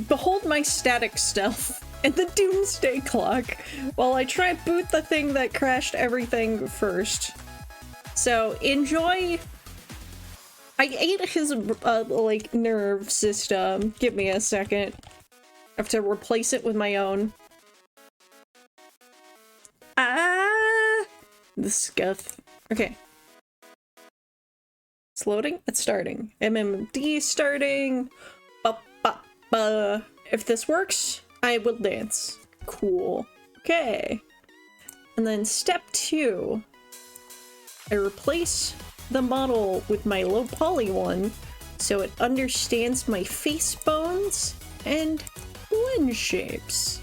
behold my static stealth and the doomsday clock while I try and boot the thing that crashed everything first. So enjoy. I ate his like nerve system. Give me a second. I have to replace it with my own. Ah, the scuff. Okay. It's loading. It's starting. MMD starting. If this works, I will dance. Cool. Okay. And then step 2. I replace the model with my low poly one so it understands my face bones and lens shapes.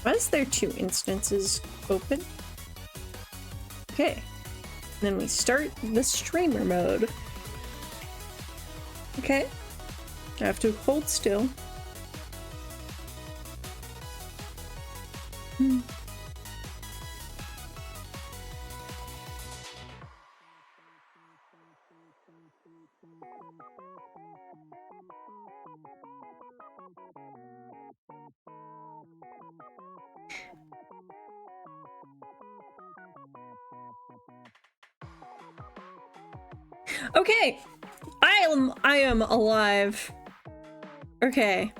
Why is there 2 instances open? Okay. Then we start the streamer mode. Okay. I have to hold still. Okay, I am alive. Okay.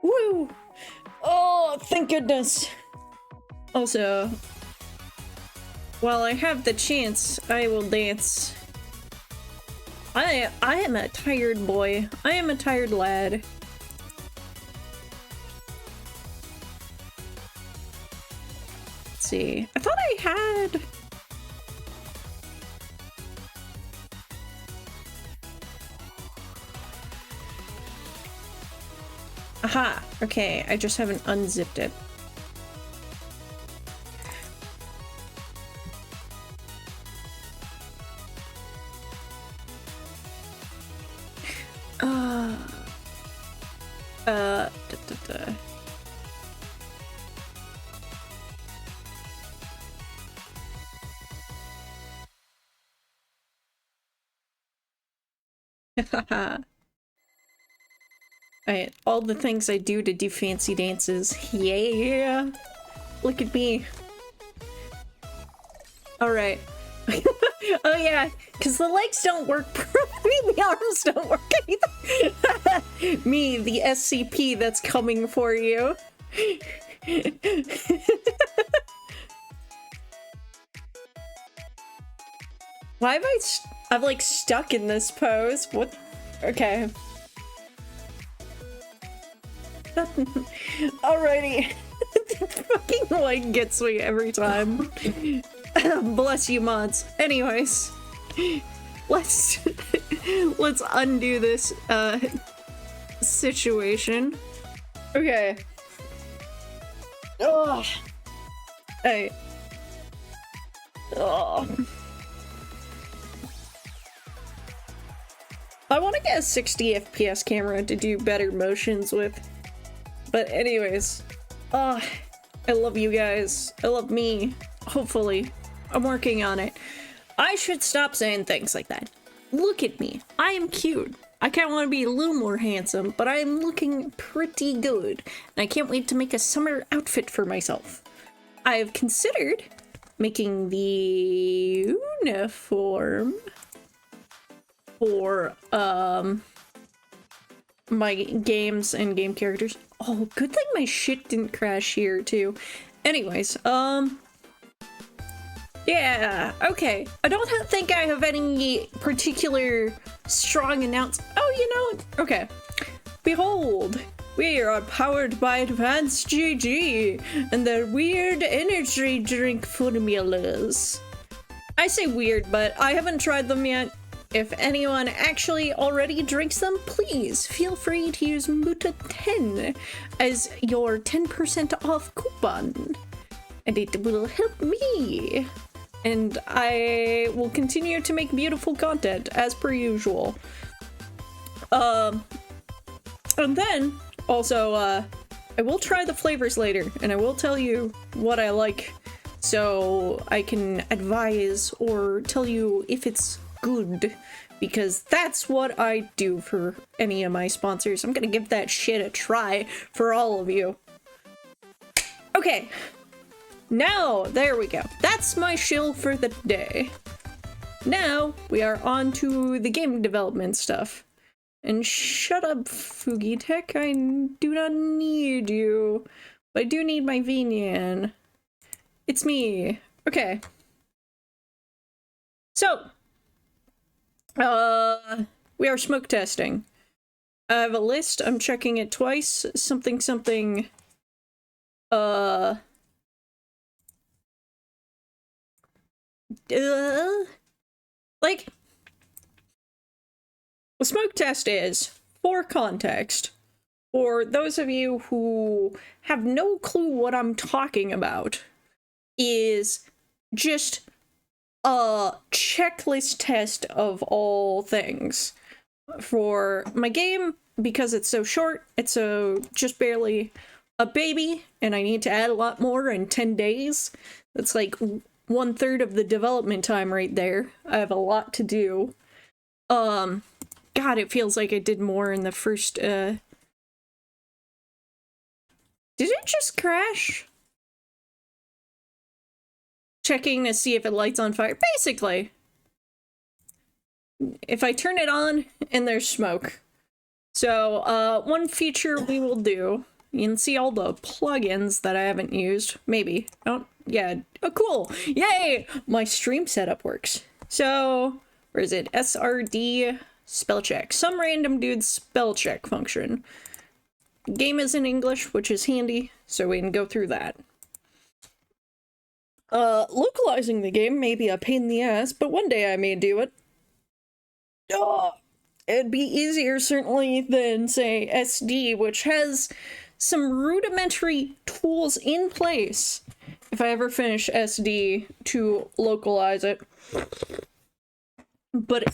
Woo! Oh, thank goodness. Also, while I have the chance, I will dance. I am a tired boy. I am a tired lad. Let's see. I thought I had... Aha! Okay, I just haven't unzipped it. Alright, all the things I do to do fancy dances. Yeah! Look at me. Alright. Oh yeah, because the legs don't work properly, the arms don't work either. Me, the SCP that's coming for you. Why have I'm like stuck in this pose? What? Okay. Alrighty. The fucking light gets me every time. Bless you, mods. Anyways, let's undo this situation. Okay. Oh. Hey. Oh. I want to get a 60 FPS camera to do better motions with. But anyways, I love you guys. I love me. Hopefully. I'm working on it. I should stop saying things like that. Look at me. I am cute. I kind of want to be a little more handsome, but I'm looking pretty good. And I can't wait to make a summer outfit for myself. I have considered making the uniform for, my games and game characters. Oh, good thing my shit didn't crash here, too. Anyways, yeah, okay. I don't think I have any particular strong Oh, you know what? Okay. Behold, we are powered by Advanced GG and their weird energy drink formulas. I say weird, but I haven't tried them yet. If anyone actually already drinks them, please feel free to use Muta10 as your 10% off coupon. And it will help me. And I will continue to make beautiful content as per usual. And then also, I will try the flavors later and I will tell you what I like so I can advise or tell you if it's good, because that's what I do for any of my sponsors. I'm gonna give that shit a try for all of you. Okay, now, there we go. That's my shill for the day. Now, we are on to the game development stuff. And shut up, Fugitech, I do not need you. But I do need my Vinian. It's me. Okay. So, we are smoke testing. I have a list, I'm checking it twice. Something, like, the smoke test is, for context, for those of you who have no clue what I'm talking about, is just a checklist test of all things. For my game, because it's so short, it's just barely a baby, and I need to add a lot more in 10 days. That's like 1/3 of the development time right there. I have a lot to do. God, it feels like I did more in the first, Did it just crash? Checking to see if it lights on fire. Basically, if I turn it on and there's smoke. So, one feature we will do, you can see all the plugins that I haven't used. Maybe. Oh, yeah. Oh, cool. Yay! My stream setup works. So, where is it? SRD spell check. Some random dude's spell check function. Game is in English, which is handy, so we can go through that. Localizing the game may be a pain in the ass, but one day I may do it. It'd be easier, certainly, than, say, SD, which has some rudimentary tools in place, if I ever finish SD, to localize it. But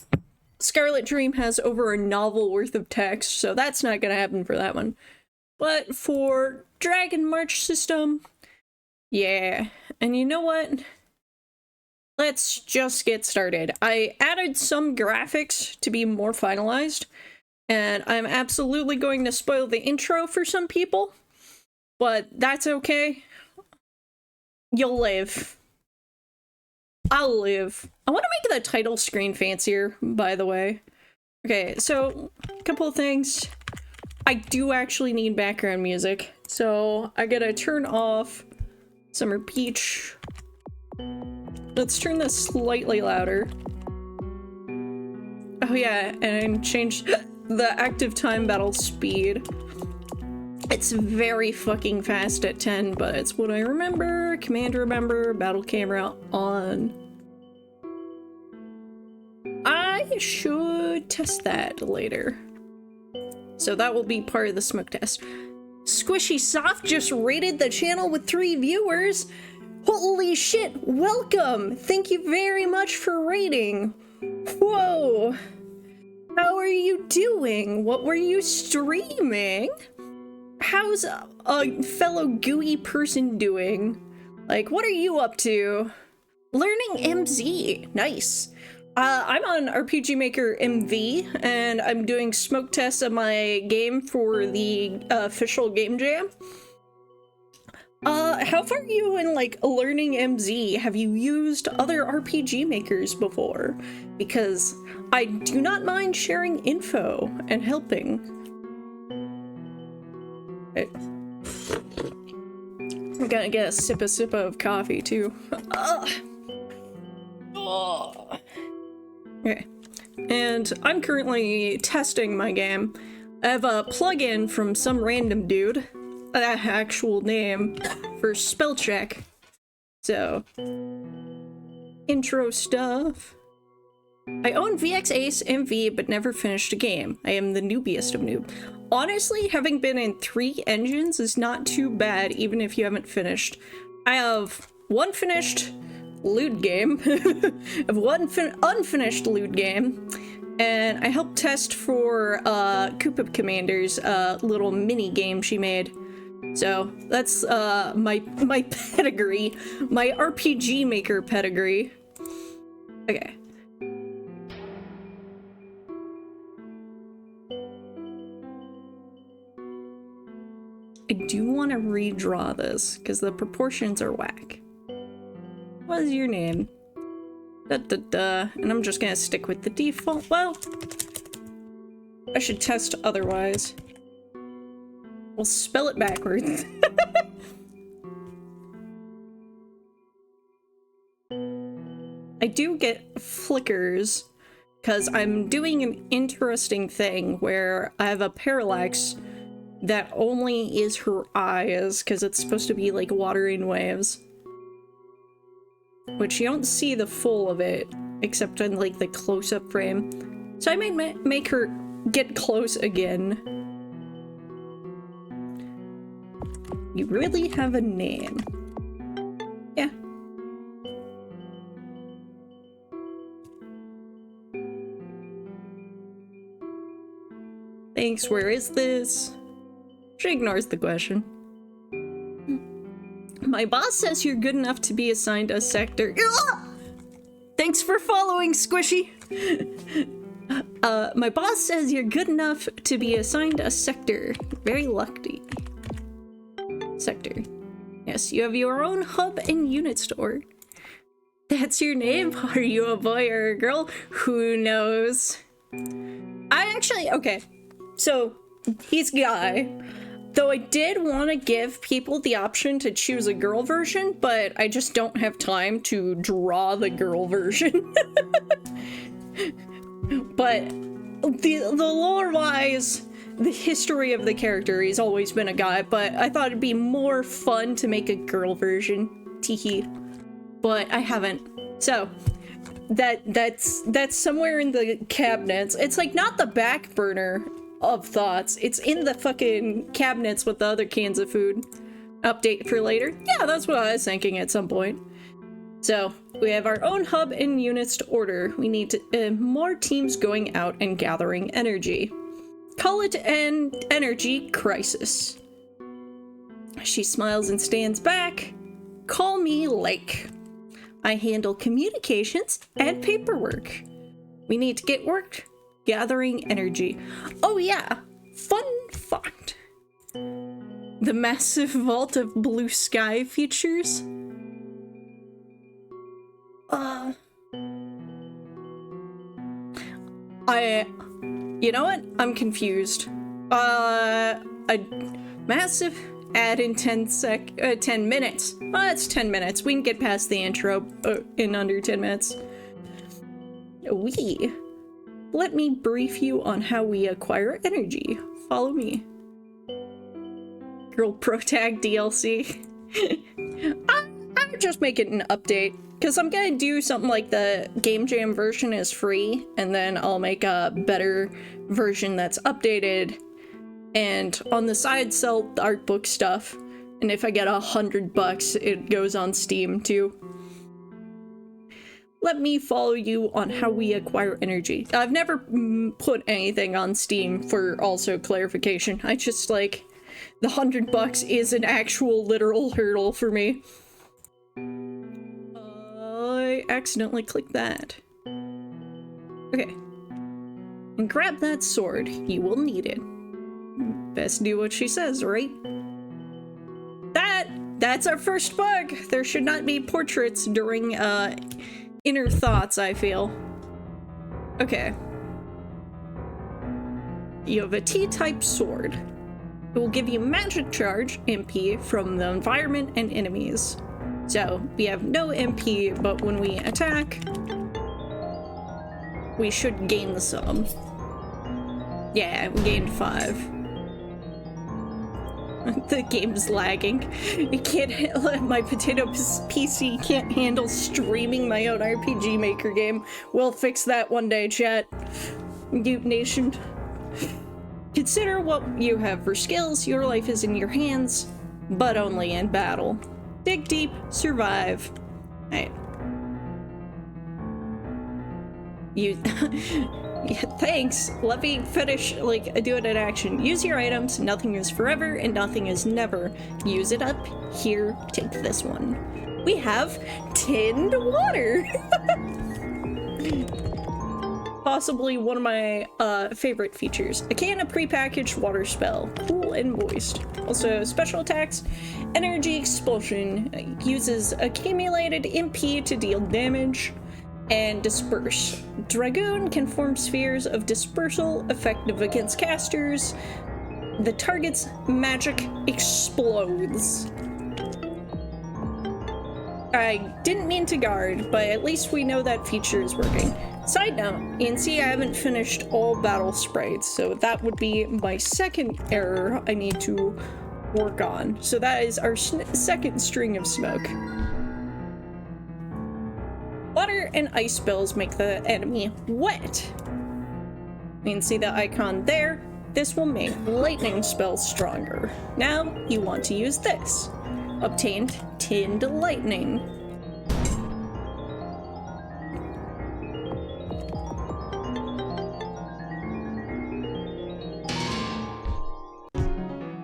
Scarlet Dream has over a novel worth of text, so that's not gonna happen for that one. But for Dragon March system, yeah. And you know what? Let's just get started. I added some graphics to be more finalized, and I'm absolutely going to spoil the intro for some people, but that's okay. You'll live. I'll live. I want to make the title screen fancier, by the way. Okay, so a couple of things. I do actually need background music, so I gotta turn off Summer Peach. Let's turn this slightly louder. Oh yeah, and change the active time battle speed. It's very fucking fast at 10, but it's what I remember. Command remember, battle camera on. I should test that later. So that will be part of the smoke test. Squishy Soft just rated the channel with 3 viewers. Holy shit, welcome! Thank you very much for rating. Whoa! How are you doing? What were you streaming? How's a fellow gooey person doing? Like, what are you up to? Learning MZ. Nice. I'm on RPG Maker MV, and I'm doing smoke tests of my game for the official game jam. How far are you in, like, learning MZ? Have you used other RPG makers before? Because I do not mind sharing info and helping. I'm gonna get a sip of coffee, too. Okay. And I'm currently testing my game. I have a plugin from some random dude, actual name, for spell check. So, intro stuff. I own VX Ace MV but never finished a game. I am the noobiest of noob. Honestly, having been in 3 engines is not too bad, even if you haven't finished. I have one finished loot game, I have one unfinished loot game, and I helped test for Koopa Commander's little mini game she made. So that's my pedigree, my RPG maker pedigree. Okay. I do want to redraw this because the proportions are whack. What is your name? And I'm just gonna stick with the default. Well, I should test otherwise. We'll spell it backwards. I do get flickers because I'm doing an interesting thing where I have a parallax that only is her eyes because it's supposed to be like watering waves. Which you don't see the full of it except in like the close-up frame. So I might make her get close again. You really have a name. Yeah. Thanks, where is this? She ignores the question. My boss says you're good enough to be assigned a sector. Thanks for following, Squishy! My boss says you're good enough to be assigned a sector. Very lucky. Sector. Yes, you have your own hub and unit store. That's your name? Are you a boy or a girl? Who knows? Okay. So, he's guy. Though I did want to give people the option to choose a girl version, but I just don't have time to draw the girl version. But the lore-wise, the history of the character, he's always been a guy, but I thought it'd be more fun to make a girl version. Teehee. But I haven't. So, that's somewhere in the cabinets. It's like not the back burner of thoughts. It's in the fucking cabinets with the other cans of food. Update for later. Yeah, that's what I was thinking at some point. So, we have our own hub and units to order. We need more teams going out and gathering energy. Call it an energy crisis. She smiles and stands back. Call me Lake. I handle communications and paperwork. We need to get work gathering energy. Oh yeah, fun fact. The massive vault of blue sky features. You know what? I'm confused. A massive ad in 10 minutes. Oh, that's 10 minutes. We can get past the intro in under 10 minutes. Let me brief you on how we acquire energy. Follow me. Girl Pro Tag DLC. I'm just making an update. Because I'm gonna do something like the Game Jam version is free, and then I'll make a better version that's updated, and on the side sell the art book stuff, and if I get $100, it goes on Steam too. Let me follow you on how we acquire energy. I've never put anything on Steam for also clarification. I just like, the $100 is an actual literal hurdle for me. I accidentally clicked that. Okay. And grab that sword. You will need it. Best do what she says, right? That's our first bug! There should not be portraits during, inner thoughts, I feel. Okay. You have a T-type sword. It will give you magic charge, MP, from the environment and enemies. So, we have no MP, but when we attack, we should gain some. Yeah, we gained 5. The game's lagging. It can't, my potato PC can't handle streaming my own RPG Maker game. We'll fix that one day, chat. Goop Nation. Consider what you have for skills. Your life is in your hands, but only in battle. Dig deep, survive. Alright. Yeah, thanks. Let me finish, like, do it in action. Use your items. Nothing is forever and nothing is never. Use it up. Here, take this one. We have tinned water. Possibly one of my favorite features. A can of prepackaged water spell. Cool and moist. Also, special attacks. Energy explosion. Uses accumulated MP to deal damage. And disperse. Dragoon can form spheres of dispersal effective against casters. The target's magic explodes. I didn't mean to guard, but at least we know that feature is working. Side note, you can see I haven't finished all battle sprites, so that would be my second error I need to work on. So that is our second string of smoke. Water and ice spells make the enemy wet. You can see the icon there. This will make lightning spells stronger. Now you want to use this. Obtained tinned lightning.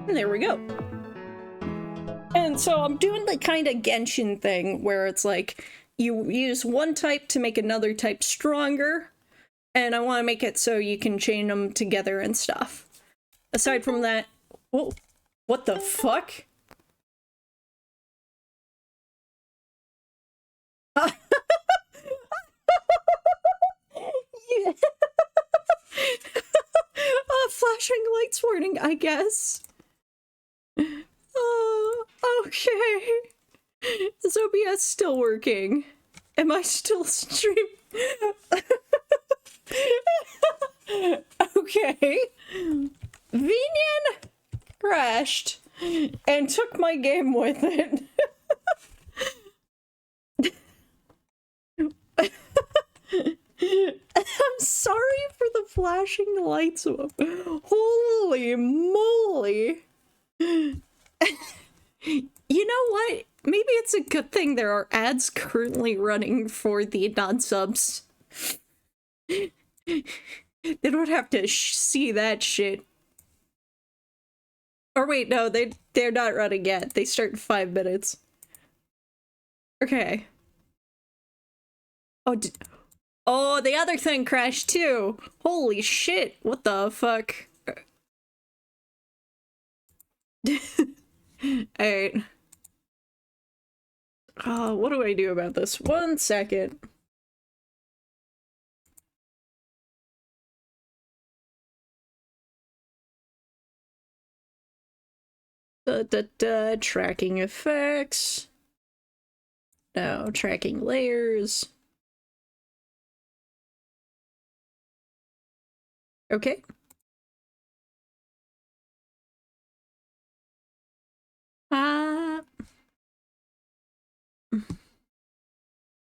And there we go. And so I'm doing the kind of Genshin thing where it's like you use one type to make another type stronger, and I want to make it so you can chain them together and stuff. Aside from that, whoa, what the fuck? Yeah. Flashing lights warning, I guess. Oh, okay. Is OBS still working? Am I still streaming? Okay. Vinian crashed and took my game with it. I'm sorry for the flashing lights. Holy moly. You know what? Maybe it's a good thing there are ads currently running for the non-subs. They don't have to see that shit. Or wait, no, they're not running yet. They start in 5 minutes. Okay. Oh, the other thing crashed too. Holy shit. What the fuck? Alright. What do I do about this? 1 second. Tracking effects. No, tracking layers. Okay.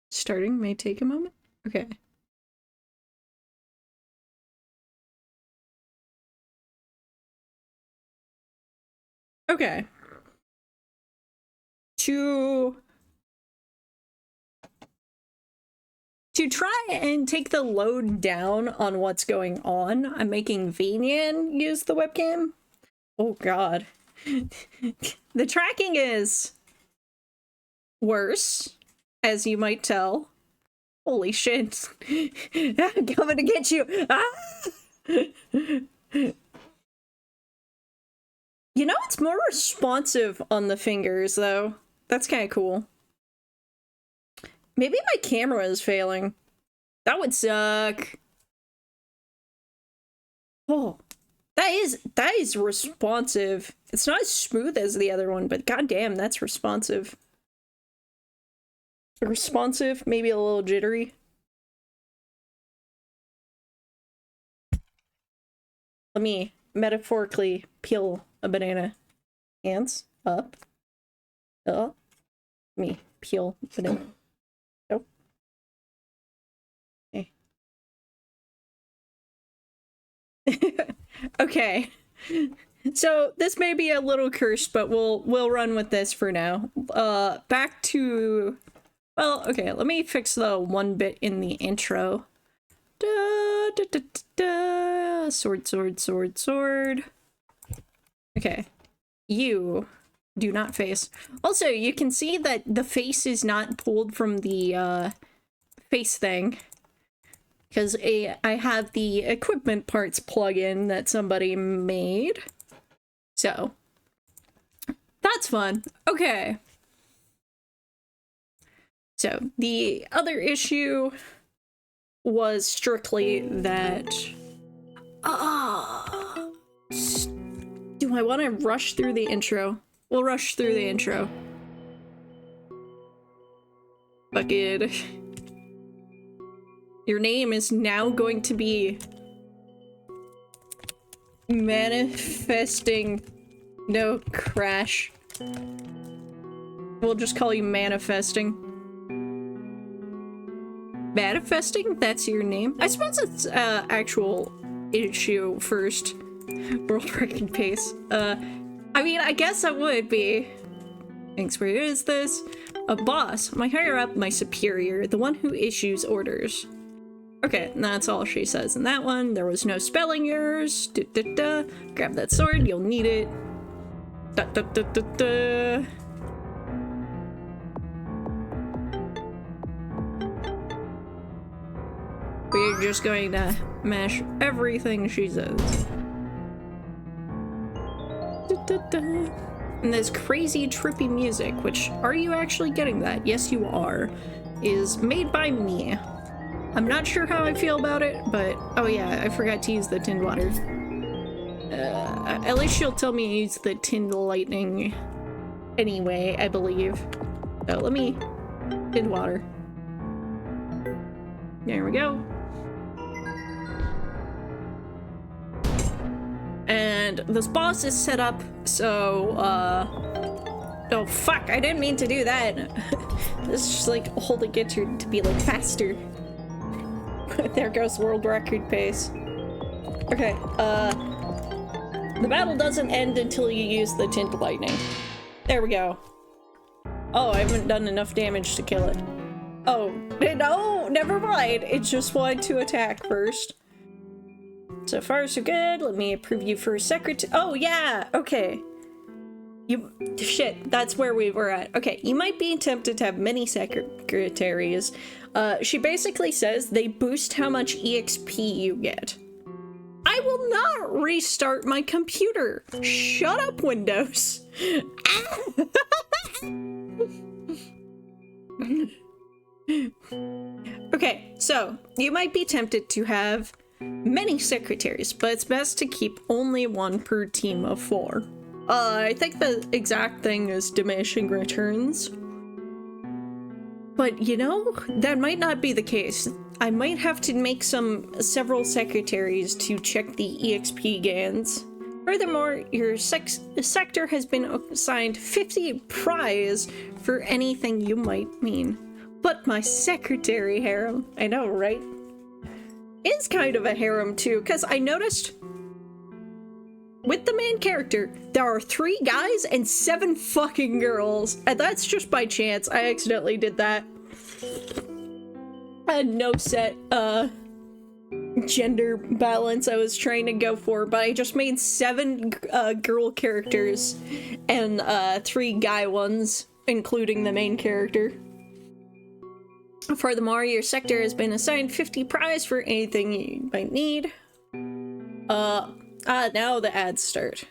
Starting may take a moment. Okay. Okay. To try and take the load down on what's going on, I'm making Vanian use the webcam. Oh god. The tracking is worse, as you might tell. Holy shit. I'm coming to get you. Ah! You know, it's more responsive on the fingers, though. That's kind of cool. Maybe my camera is failing. That would suck. Oh, that is responsive. It's not as smooth as the other one, but goddamn, that's responsive. Responsive, maybe a little jittery. Let me metaphorically peel a banana. Hands up. Let me peel banana. Nope. Okay. Okay. So this may be a little cursed, but we'll run with this for now. Back to, well, okay, let me fix the one bit in the intro. Da, da, da, da, da. Sword, sword, sword, sword. Okay. You do not face. Also, you can see that the face is not pulled from the face thing. Because I have the equipment parts plugin that somebody made. So, that's fun. Okay. So, the other issue was strictly that... do I want to rush through the intro? We'll rush through the intro. Fuck it. Your name is now going to be... Manifesting... No, Crash. We'll just call you Manifesting. Manifesting? That's your name? I suppose it's actual issue first. World record pace. I mean, I guess that would be. Thanks, where is this? A boss. My higher up, my superior. The one who issues orders. Okay, that's all she says in that one. There was no spelling errors. Da, da, da. Grab that sword, you'll need it. Da, da, da, da, da. We're just going to mash everything she says. Da, da, da. And this crazy trippy music, which, are you actually getting that? Yes, you are. Is made by me. I'm not sure how I feel about it, but oh yeah, I forgot to use the tinned water. At least she'll tell me to use the tinned lightning anyway, I believe. So let me tinned water. There we go. And this boss is set up, so, oh fuck, I didn't mean to do that. This is just like holding it to be like faster. There goes world record pace. Okay, the battle doesn't end until you use the tinned lightning. There we go. Oh, I haven't done enough damage to kill it. Oh, no, never mind. It just wanted to attack first. So far, so good. Let me approve you for secretary. Oh, yeah. Okay. Shit, that's where we were at. Okay, you might be tempted to have many secretaries. She basically says they boost how much EXP you get. I will not restart my computer. Shut up, Windows. Okay, so you might be tempted to have many secretaries, but it's best to keep only one per team of 4. I think the exact thing is diminishing returns. But you know, that might not be the case. I might have to make several secretaries to check the EXP gains. Furthermore, your sector has been assigned 50 prize for anything you might mean. But my secretary harem, I know, right? Is kind of a harem too, because I noticed with the main character, there are 3 guys and 7 fucking girls. And that's just by chance. I accidentally did that. I had no set, gender balance I was trying to go for, but I just made 7, girl characters and, 3 guy ones, including the main character. Furthermore, your sector has been assigned 50 prize for anything you might need. Now the ads start.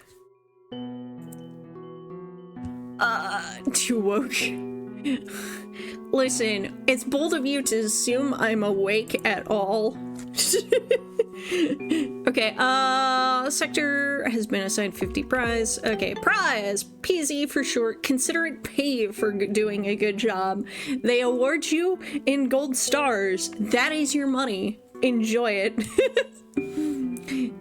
Too woke. Listen, it's bold of you to assume I'm awake at all. Okay, sector has been assigned 50 prize. Okay, prize, PZ for short. Consider it pay for doing a good job. They award you in gold stars. That is your money. Enjoy it.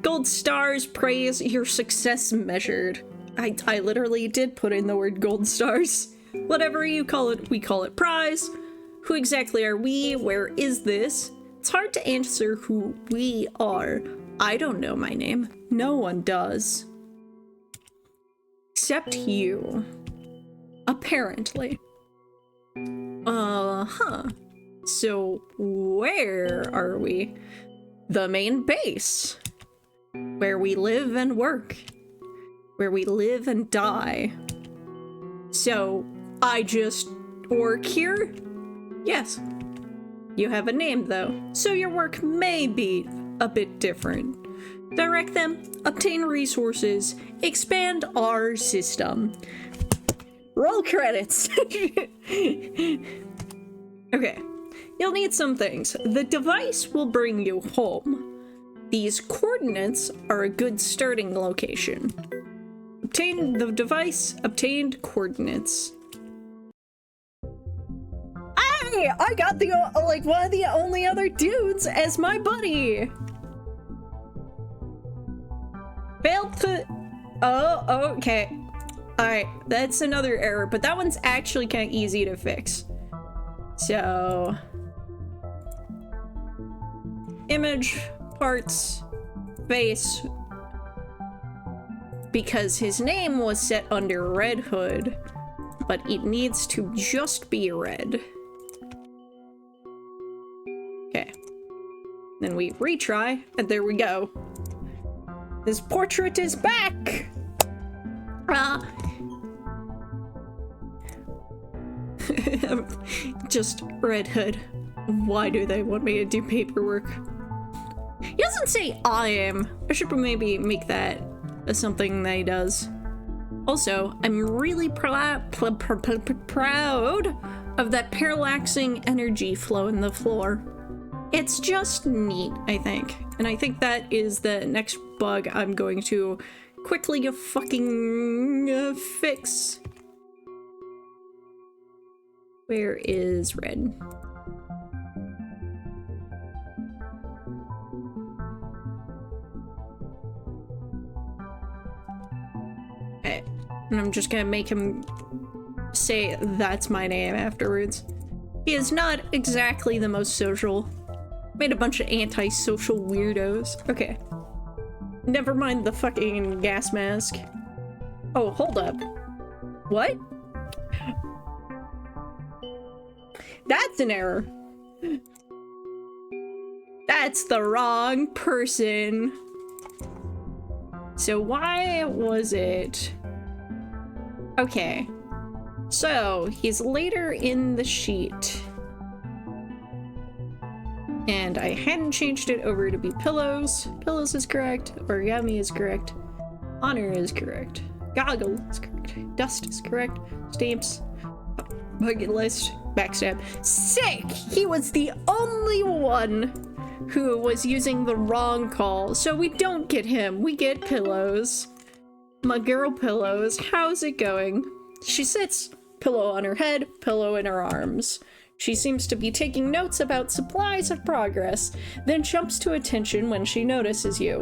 Gold stars praise your success measured. I literally did put in the word gold stars. Whatever you call it, we call it prize. Who exactly are we? Where is this? It's hard to answer who we are. I don't know my name. No one does. Except you. Apparently. So where are we? the main base, where we live and work, where we live and die. So, I just work here? Yes. You have a name, though, so your work may be a bit different. Direct them, obtain resources, expand our system. Roll credits! Okay, you'll need some things. The device will bring you home. These coordinates are a good starting location. Obtain the device, obtained coordinates. Hey, I got the, like, one of the only other dudes as my buddy! Failed to... Oh, okay. Alright, that's another error, but that one's actually kind of easy to fix. So... Image, parts, face... Because his name was set under Red Hood, but it needs to just be red. Okay. Then we retry, and there we go. This portrait is back! Just Red Hood. Why do they want me to do paperwork? He doesn't say I am. I should maybe make that something that he does. Also, I'm really proud of that parallaxing energy flow in the floor. It's just neat, I think. And I think that is the next bug I'm going to quickly fucking fix. Where is red? Okay. And I'm just gonna make him say that's my name afterwards. He is not exactly the most social. Made a bunch of anti-social weirdos. Okay. Never mind the fucking gas mask. Oh, hold up. What? That's an error. That's the wrong person. So why was it... Okay. So, he's later in the sheet. And I hadn't changed it over to be pillows. Pillows is correct. Origami is correct. Honor is correct. Goggle is correct. Dust is correct. Stamps. Bucket list. Backstab. Sick! He was the only one who was using the wrong call. So we don't get him. We get pillows. My girl Pillows. How's it going? She sits. Pillow on her head. Pillow in her arms. She seems to be taking notes about supplies of progress, then jumps to attention when she notices you.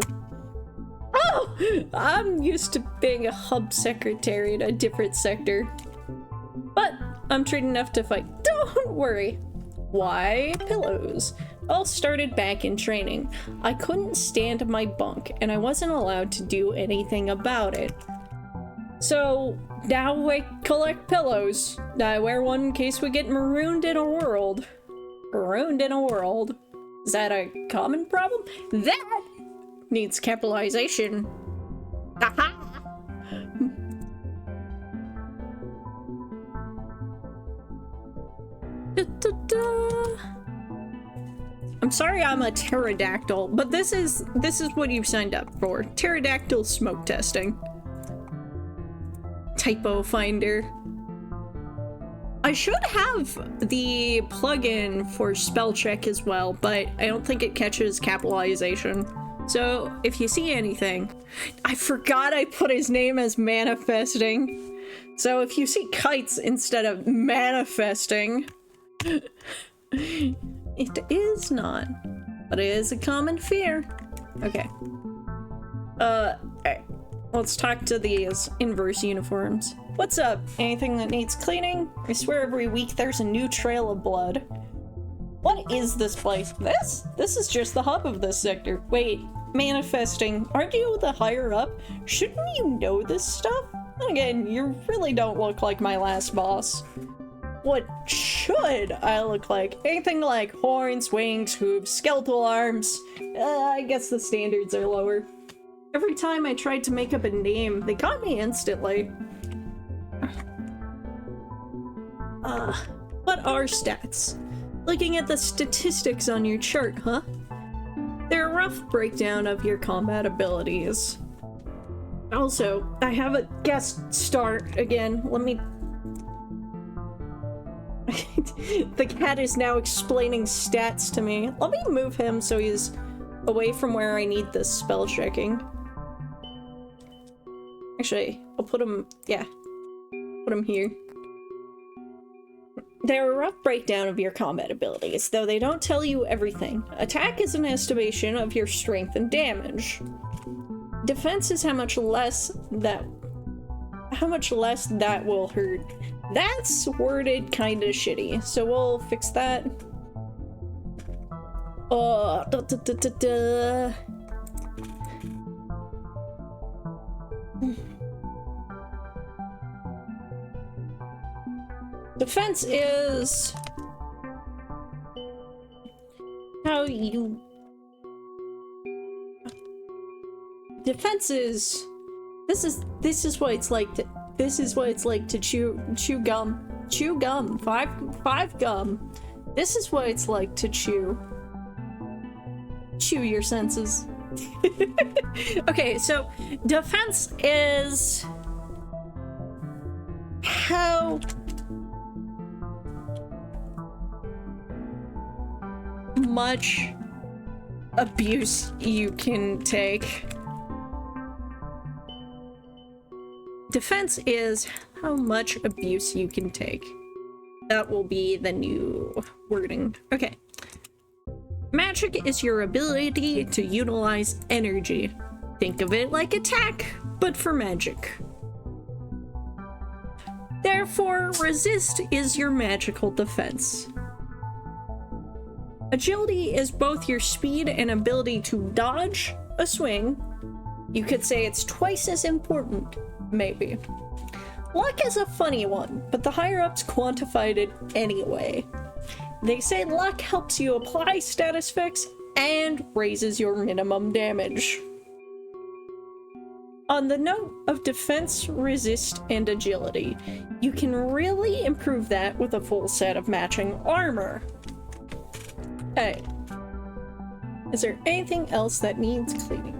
Oh! I'm used to being a hub secretary in a different sector. But I'm trained enough to fight. Don't worry. Why pillows? All started back in training. I couldn't stand my bunk, and I wasn't allowed to do anything about it. So now I collect pillows. I wear one in case we get marooned in a world. Marooned in a world. Is that a common problem? That needs capitalization. Aha! I'm sorry I'm a pterodactyl, but this is what you've signed up for. Pterodactyl smoke testing. Typo finder. I should have the plugin for spell check as well, but I don't think it catches capitalization. So if you see anything, I forgot I put his name as manifesting. So if you see kites instead of manifesting, it is not, but it is a common fear. Okay. Let's talk to these inverse uniforms. What's up? Anything that needs cleaning? I swear every week there's a new trail of blood. What is this place? This is just the hub of this sector. Wait, manifesting. Aren't you the higher up? Shouldn't you know this stuff? And again, you really don't look like my last boss. what should I look like? Anything like horns, wings, hooves, skeletal arms? I guess the standards are lower. Every time I tried to make up a name, they got me instantly. What are stats? Looking at the statistics on your chart, huh? They're a rough breakdown of your combat abilities. Also, I have a guest star again. Let me... The cat is now explaining stats to me. Let me move him so he's away from where I need this spell checking. Actually, I'll put him... yeah. Put him here. They're a rough breakdown of your combat abilities, though they don't tell you everything. Attack is an estimation of your strength and damage. Defense is how much less that will hurt. That's worded kinda shitty, so we'll fix that. Defense is how you... Defense is... This is what it's like to chew gum. Chew gum. Five gum. This is what it's like to chew your senses. Okay, so defense is how much abuse you can take. Defense is how much abuse you can take. That will be the new wording. Okay. Magic is your ability to utilize energy. Think of it like attack, but for magic. Therefore, resist is your magical defense. Agility is both your speed and ability to dodge a swing. You could say it's twice as important, maybe. Luck is a funny one, but the higher-ups quantified it anyway. They say luck helps you apply status effects and raises your minimum damage. On the note of defense, resist, and agility, you can really improve that with a full set of matching armor. Hey, is there anything else that needs cleaning?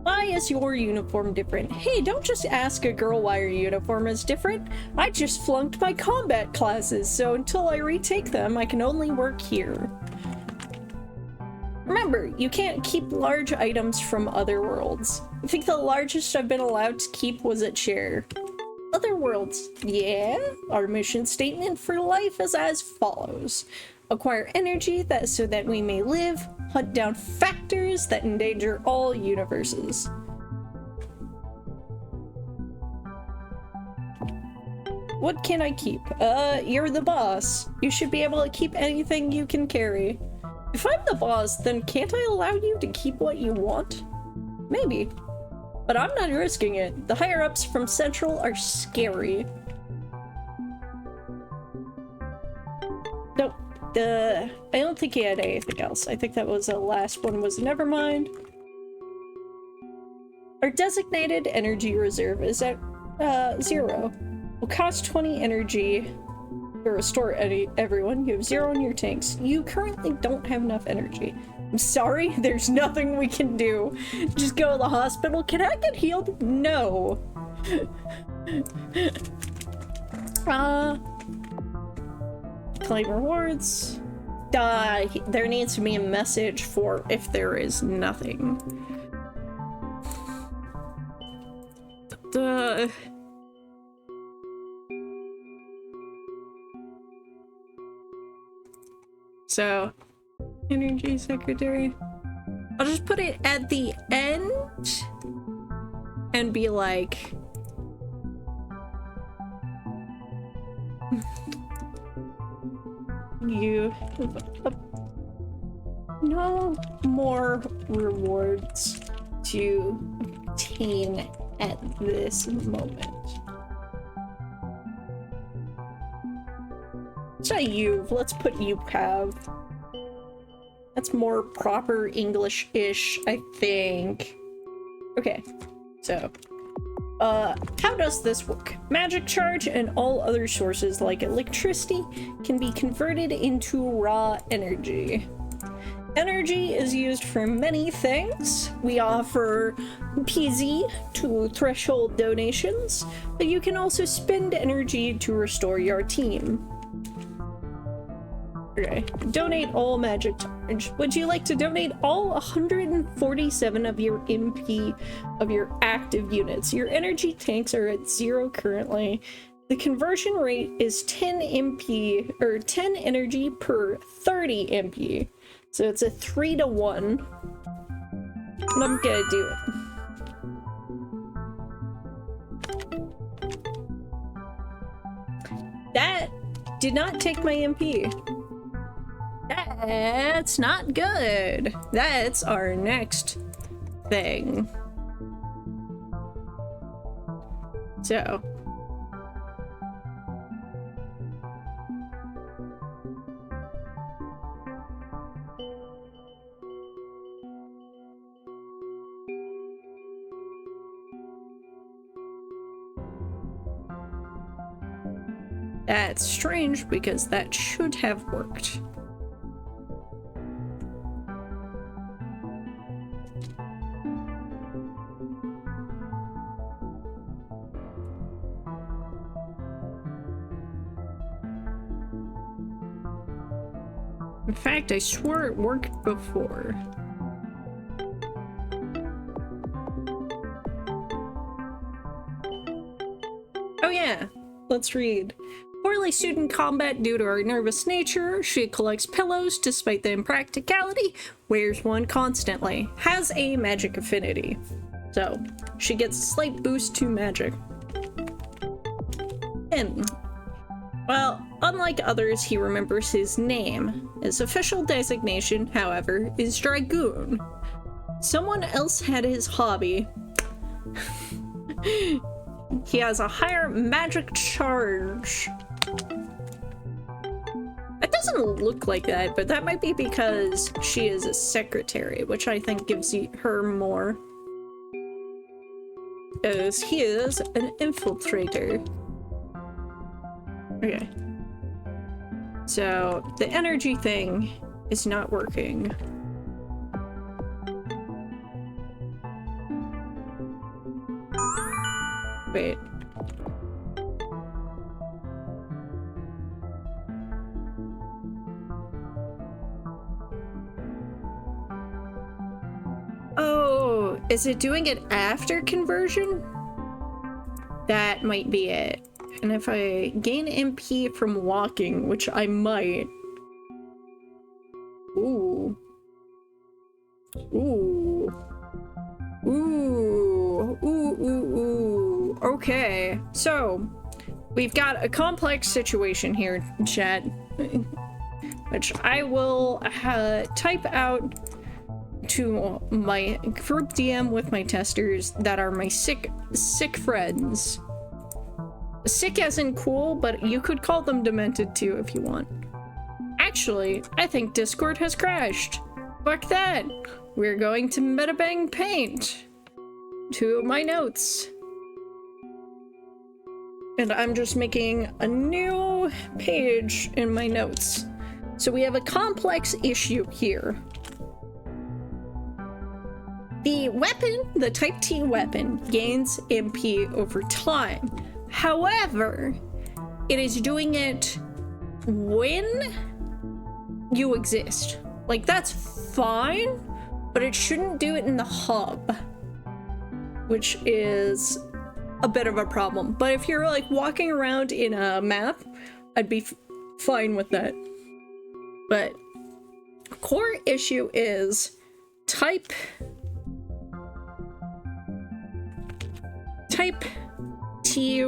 Why is your uniform different? Hey, don't just ask a girl why her uniform is different. I just flunked my combat classes, so until I retake them, I can only work here. Remember, you can't keep large items from other worlds. I think the largest I've been allowed to keep was a chair. Other worlds, yeah? Our mission statement for life is as follows. Acquire energy so that we may live, hunt down factors that endanger all universes. What can I keep? You're the boss. You should be able to keep anything you can carry. If I'm the boss, then can't I allow you to keep what you want? Maybe. But I'm not risking it. The higher-ups from Central are scary. Nope. I don't think he had anything else. I think that was the last one was nevermind. Our designated energy reserve is at 0. Will cost 20 energy to restore everyone. You have 0 in your tanks. You currently don't have enough energy. I'm sorry, there's nothing we can do. Just go to the hospital. Can I get healed? No. Claim rewards. There needs to be a message for if there is nothing. So, energy secretary. I'll just put it at the end and be like, you no more rewards to obtain at this moment. say you've. Let's put you have. That's more proper English-ish, I think. Okay, so how does this work? Magic charge and all other sources like electricity can be converted into raw energy. Energy is used for many things. We offer PZ to threshold donations, but you can also spend energy to restore your team. Okay, donate all magic charge. Would you like to donate all 147 of your MP of your active units? Your energy tanks are at 0 currently. The conversion rate is 10 MP, or 10 energy per 30 MP. So it's a 3-to-1. But I'm gonna do it. That did not take my MP. That's not good. That's our next thing. So. That's strange because that should have worked. In fact, I swore it worked before. Oh yeah, let's read. Poorly suited in combat due to her nervous nature, she collects pillows despite the impracticality, wears one constantly, has a magic affinity. So, she gets a slight boost to magic. Him. Well, unlike others, he remembers his name. His official designation, however, is Dragoon. Someone else had his hobby. He has a higher magic charge. It doesn't look like that, but that might be because she is a secretary, which I think gives her more. As he is an infiltrator. Okay. So, the energy thing is not working. Wait. Oh, is it doing it after conversion? That might be it. And if I gain MP from walking, which I might. Ooh. Ooh. Ooh. Ooh, ooh, ooh. Okay. So, we've got a complex situation here, chat. Which I will type out to my group DM with my testers that are my sick friends. Sick as in cool, but you could call them demented too if you want. Actually, I think Discord has crashed. Fuck that. We're going to Metabang Paint. To my notes. And I'm just making a new page in my notes. So we have a complex issue here. The weapon, the Type T weapon, gains MP over time. However, it is doing it when you exist. Like, that's fine, but it shouldn't do it in the hub, which is a bit of a problem. But if you're like walking around in a map, I'd be fine with that. But core issue is Type T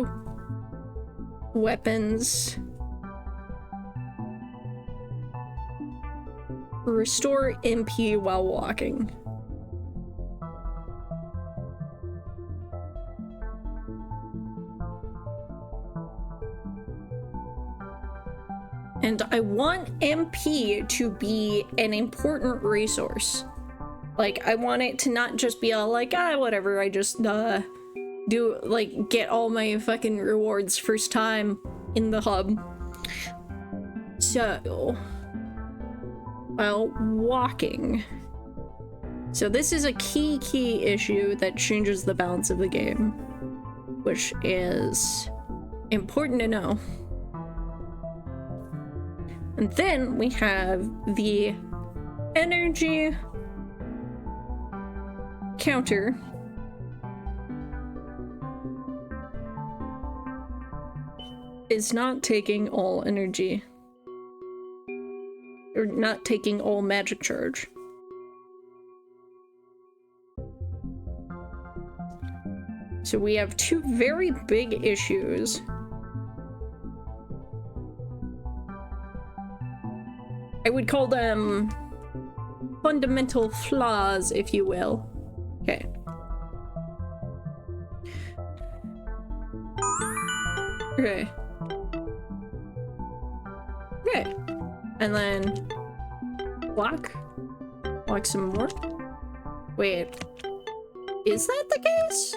weapons restore MP while walking. And I want MP to be an important resource. Like, I want it to not just be all like, whatever, I just, do, like, get all my fucking rewards first time in the hub. So, well, walking. So this is a key issue that changes the balance of the game, which is important to know. And then we have the energy counter. Is not taking all energy. Or not taking all magic charge. So we have two very big issues. I would call them fundamental flaws, if you will. Okay. Okay. Okay. And then walk some more. Wait. Is that the case?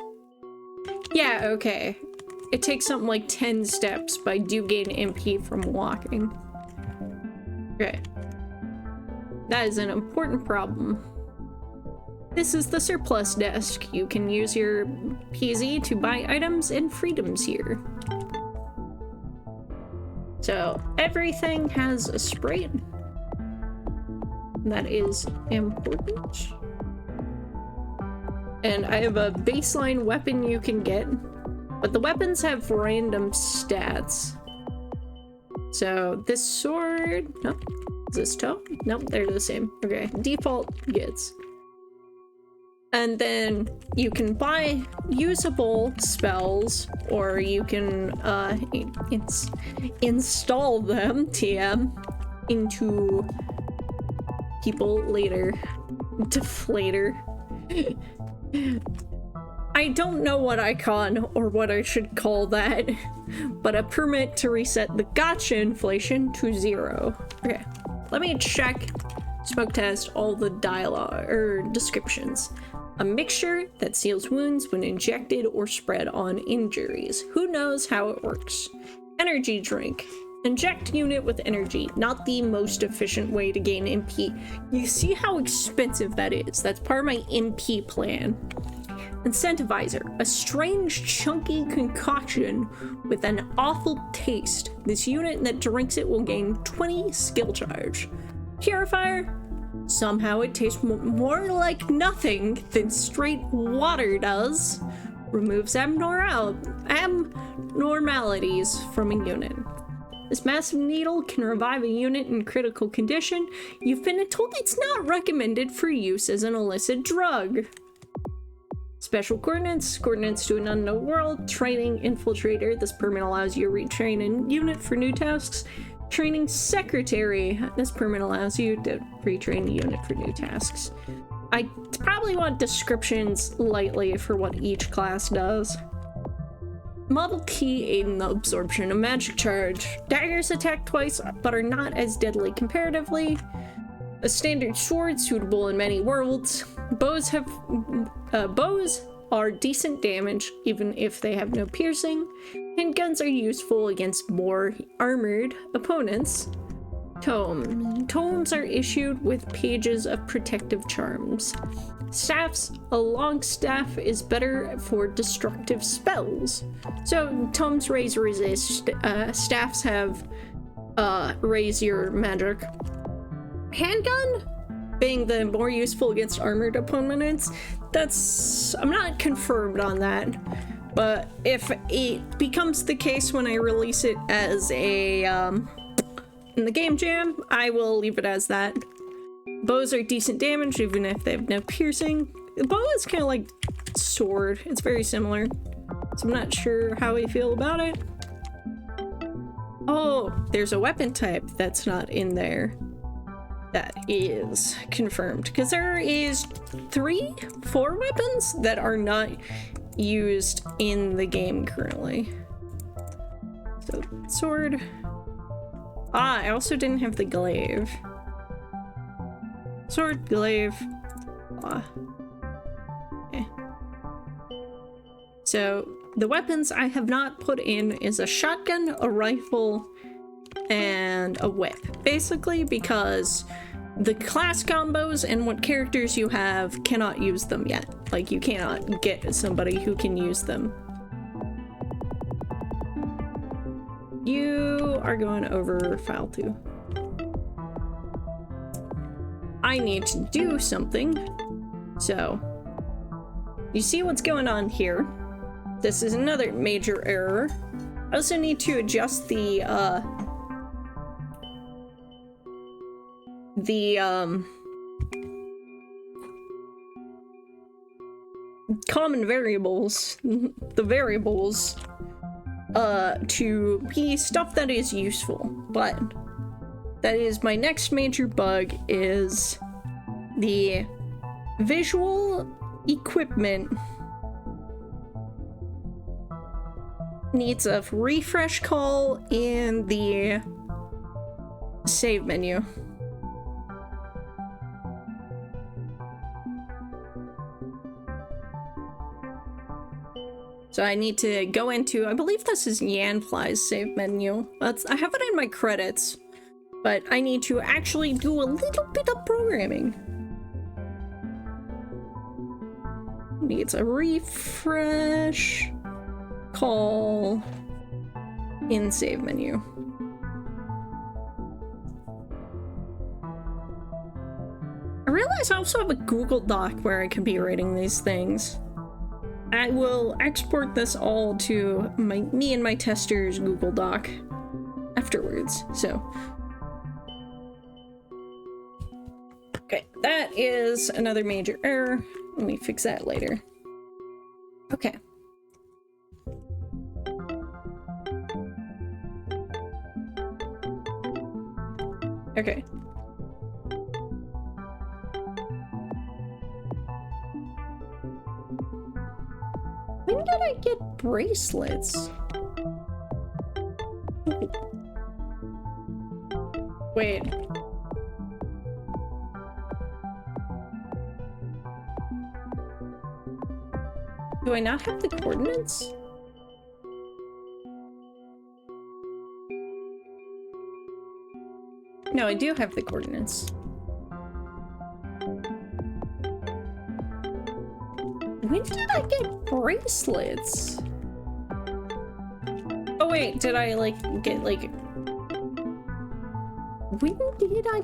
Yeah, okay. It takes something like 10 steps, but I do gain MP from walking. Okay. That is an important problem. This is the surplus desk. You can use your PZ to buy items and freedoms here. So everything has a sprite. That is important. And I have a baseline weapon you can get, but the weapons have random stats. So this sword, nope. Is this toe? Nope, they're the same. Okay, default gets. And then you can buy usable spells, or you can install them, TM, into people later. Deflator. I don't know what icon or what I should call that, but a permit to reset the gotcha inflation to 0. Okay, let me check, smoke test all the dialogue or descriptions. A mixture that seals wounds when injected or spread on injuries. Who knows how it works? Energy drink. Inject unit with energy, not the most efficient way to gain MP. You see how expensive that is? That's part of my MP plan. Incentivizer, a strange chunky concoction with an awful taste. This unit that drinks it will gain 20 skill charge. Purifier, somehow it tastes more like nothing than straight water does. Removes abnormalities from a unit. This massive needle can revive a unit in critical condition. You've been told it's not recommended for use as an illicit drug. Special coordinates to an unknown world. Training infiltrator. This permit allows you to retrain a unit for new tasks. Training secretary. This permit allows you to retrain a unit for new tasks. I probably want descriptions lightly for what each class does. Model T aid in the absorption of magic charge. Daggers attack twice, but are not as deadly comparatively. A standard sword suitable in many worlds. Bows are decent damage, even if they have no piercing. Handguns are useful against more armored opponents. Tomes are issued with pages of protective charms. Staffs, a long staff is better for destructive spells. So tomes raise resist, staffs have raise your magic. Handgun being the more useful against armored opponents, I'm not confirmed on that, but if it becomes the case when I release it as a in the game jam, I will leave it as that. Bows are decent damage even if they have no piercing. The bow is kind of like sword. It's very similar. So I'm not sure how I feel about it. Oh, there's a weapon type that's not in there. That is confirmed. Because there is 4 weapons that are not used in the game currently. So sword. Ah, I also didn't have the glaive. Sword, glaive. Ah. Okay. So, the weapons I have not put in is a shotgun, a rifle, and a whip. Basically because the class combos and what characters you have cannot use them yet. Like, you cannot get somebody who can use them. You are going over file 2. I need to do something. So, you see what's going on here. This is another major error. I also need to adjust the common variables, the variables, to be stuff that is useful. But that is my next major bug, is the visual equipment needs a refresh call in the save menu. So I need to go into, I believe this is Yanfly's save menu. I have it in my credits, but I need to actually do a little bit of programming. Needs a refresh call in save menu. I realize I also have a Google Doc where I could be writing these things. I will export this all to me and my testers Google Doc afterwards, so. Okay, that is another major error. Let me fix that later. Okay. Okay. When did I get bracelets? Ooh. Wait. Do I not have the coordinates? No, I do have the coordinates. When did I get bracelets? Oh wait, did I get when did I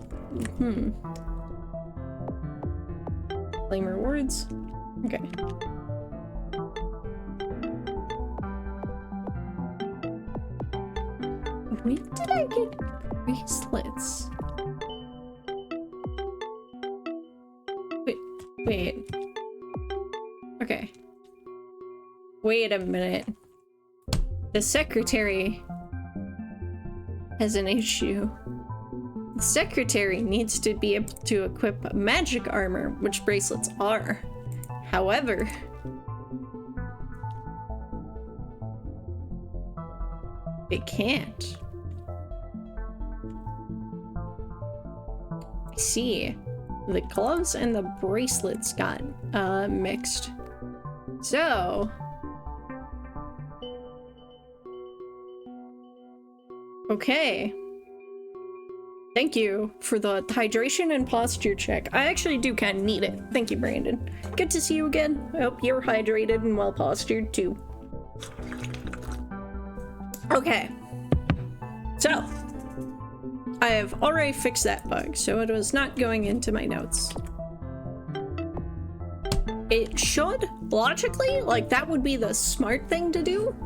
claim rewards? Okay. When did I get bracelets? Wait. Okay. Wait a minute. The secretary has an issue. The secretary needs to be able to equip magic armor, which bracelets are. However, it can't. I see. The gloves and the bracelets got mixed. So, okay. Thank you for the hydration and posture check. I actually do kind of need it. Thank you, Brandon. Good to see you again. I hope you're hydrated and well postured too. Okay. So, I have already fixed that bug, so it was not going into my notes. It should, logically, like, that would be the smart thing to do.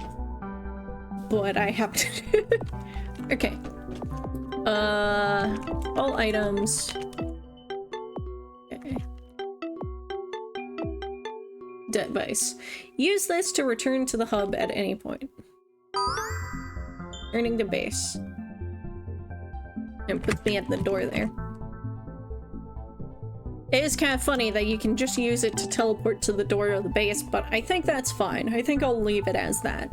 But I have to do it. Okay. All items. Okay. Device. Use this to return to the hub at any point. Returning to base. And put me at the door there. It is kind of funny that you can just use it to teleport to the door of the base, but I think that's fine. I think I'll leave it as that.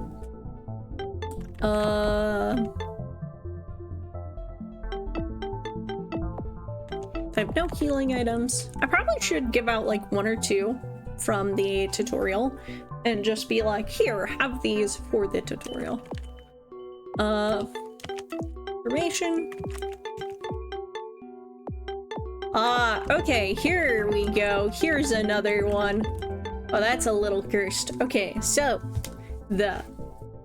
I have no healing items. I probably should give out like 1 or 2 from the tutorial and just be like, here, have these for the tutorial. Information. Okay, here we go. Here's another one. Oh, that's a little cursed. Okay, so the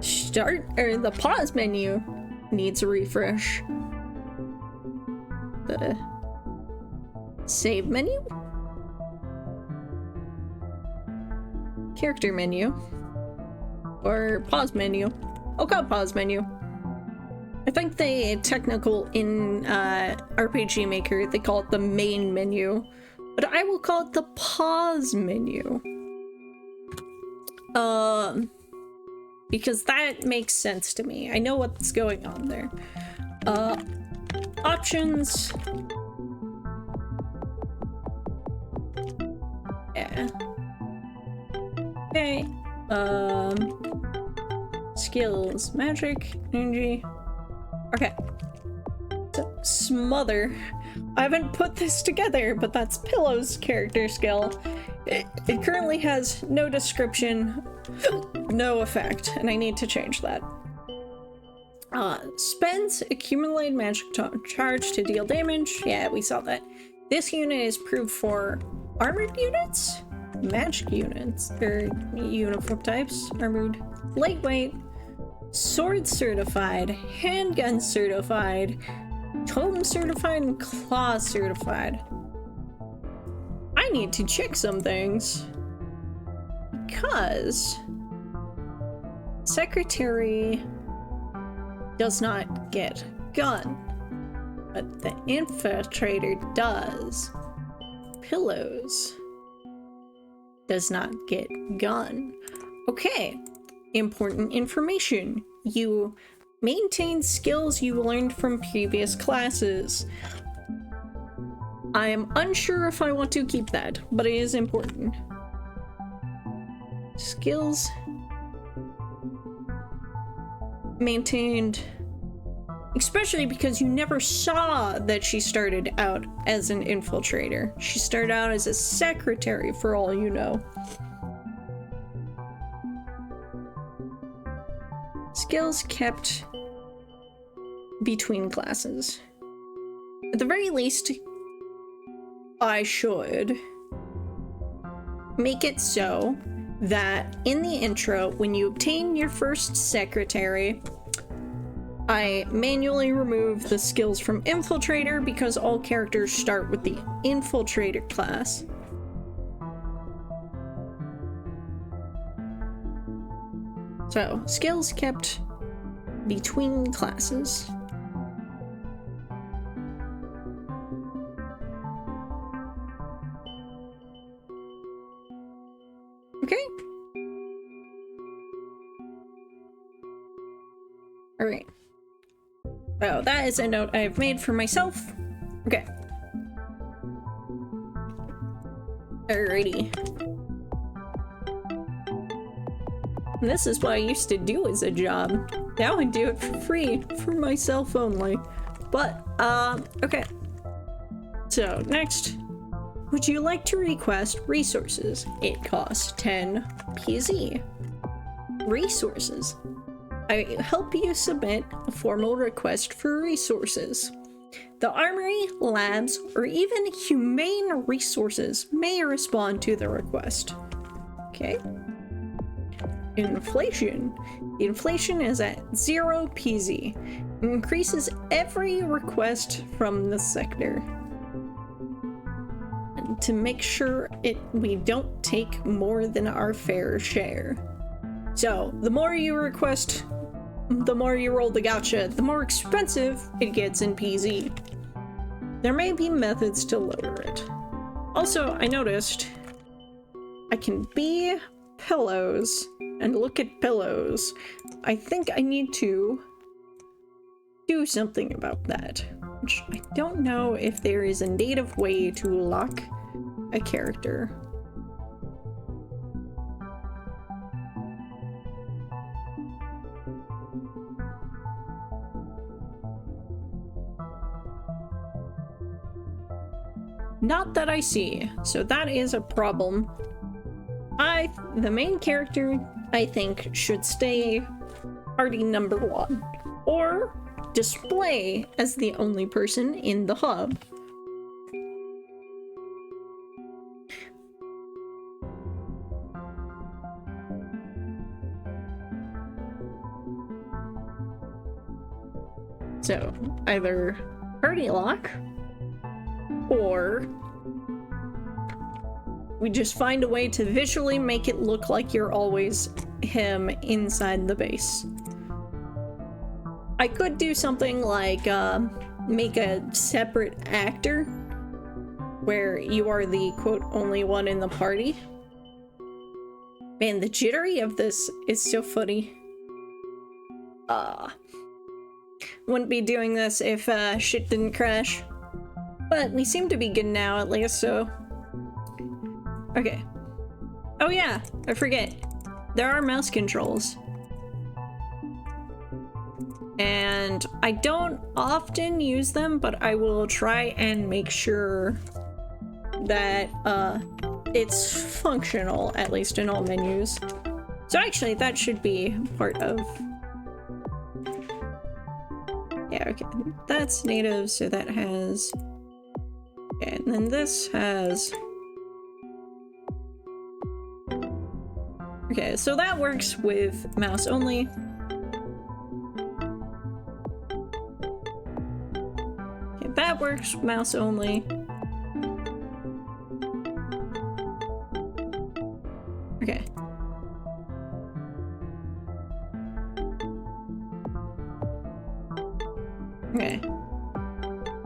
start or the pause menu needs a refresh. The save menu? Character menu? Or pause menu? I'll call it pause menu. I think the technical in RPG Maker, they call it the main menu, but I will call it the pause menu. Because that makes sense to me. I know what's going on there. Options. Yeah. Okay. Skills, magic, energy. Okay. So, smother. I haven't put this together, but that's Pillow's character skill. It currently has no description, no effect, and I need to change that. Spends accumulated magic charge to deal damage. Yeah, we saw that. This unit is approved for armored units, magic units, or uniform types, armored, lightweight, sword certified, handgun certified, totem certified, and claw certified. I need to check some things because secretary does not get gun, but the infiltrator does. Pillows does not get gun. Okay, important information. You maintain skills you learned from previous classes. I am unsure if I want to keep that, but it is important. Skills maintained, especially because you never saw that she started out as an infiltrator. She started out as a secretary, for all you know. Skills kept between classes. At the very least, I should make it so that in the intro, when you obtain your first secretary, I manually remove the skills from infiltrator because all characters start with the infiltrator class. So, skills kept between classes. Okay. Alright. Oh, that is a note I've made for myself. Okay. Alrighty. And this is what I used to do as a job. Now I do it for free, for myself only. But, okay. So, next. Would you like to request resources? It costs 10 PZ. Resources. I help you submit a formal request for resources. The armory, labs, or even humane resources may respond to the request. Okay. Inflation. The inflation is at 0 PZ. It increases every request from the sector. And to make sure we don't take more than our fair share. So, the more you request, the more you roll the gacha, the more expensive it gets in PZ. There may be methods to lower it. Also, I noticed I can be Pillows and look at Pillows. I think I need to do something about that, which I don't know if there is a native way to lock a character. Not that I see, so that is a problem. The main character, I think, should stay party number 1, or display as the only person in the hub. So, either party lock, or we just find a way to visually make it look like you're always him inside the base. I could do something like make a separate actor where you are the quote only one in the party. Man, the jittery of this is so funny. Wouldn't be doing this if shit didn't crash. But we seem to be good now at least, so... Okay. Oh yeah, I forget. There are mouse controls. And I don't often use them, but I will try and make sure that it's functional, at least in all menus. So actually, that should be part of... Yeah, okay. That's native, so that has... Okay, and then this has... Okay, so that works with mouse only. Okay, that works with mouse only. Okay. Okay.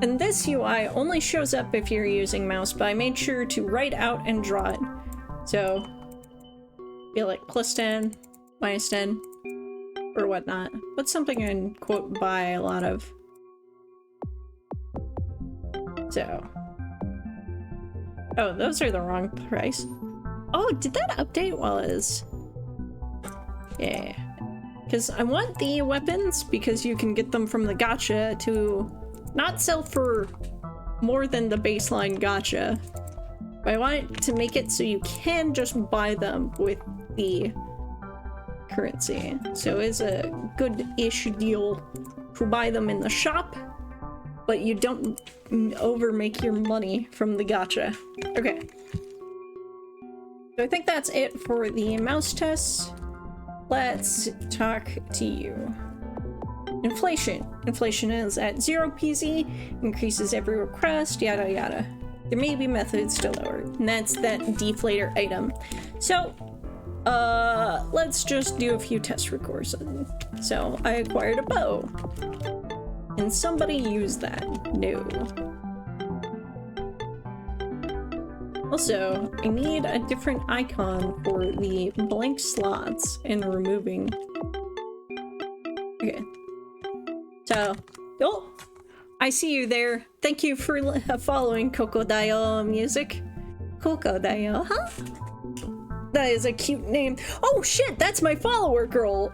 And this UI only shows up if you're using mouse, but I made sure to write out and draw it. So, be like +10, -10, or whatnot. But something I can quote buy a lot of. So. Oh, those are the wrong price. Oh, did that update while it's... Yeah. Because I want the weapons, because you can get them from the gacha, to not sell for more than the baseline gacha. But I want it to make it so you can just buy them with the currency. So it's a good-ish deal to buy them in the shop, but you don't overmake your money from the gacha. Okay. So I think that's it for the mouse tests. Let's talk to you. Inflation. Inflation is at 0 PZ, increases every request, yada yada. There may be methods to lower it, and that's that deflator item. So, let's just do a few test records. So, I acquired a bow. And somebody used that. No. Also, I need a different icon for the blank slots and removing. Okay. So, oh, I see you there. Thank you for following Kokodayo Music. Kokodayo, huh? That is a cute name. Oh shit, that's my follower girl.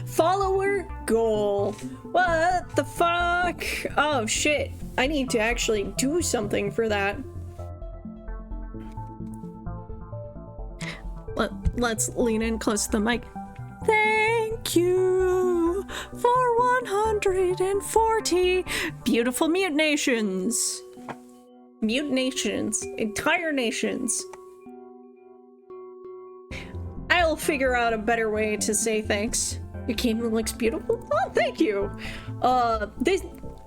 Follower goal. What the fuck? Oh shit, I need to actually do something for that. Let's lean in close to the mic. Thank you for 140 beautiful mute nations. Mute nations. Entire nations. I'll figure out a better way to say thanks. Your kingdom looks beautiful. Oh, thank you.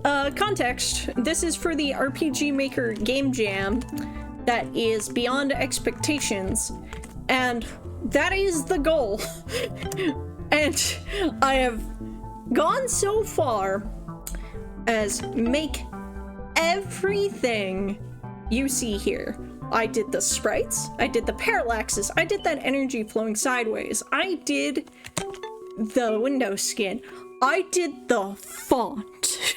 Context. This is for the RPG Maker Game Jam that is beyond expectations. And that is the goal. And I have gone so far as make everything you see here. I did the sprites, I did the parallaxes, I did that energy flowing sideways, I did the window skin, I did the font.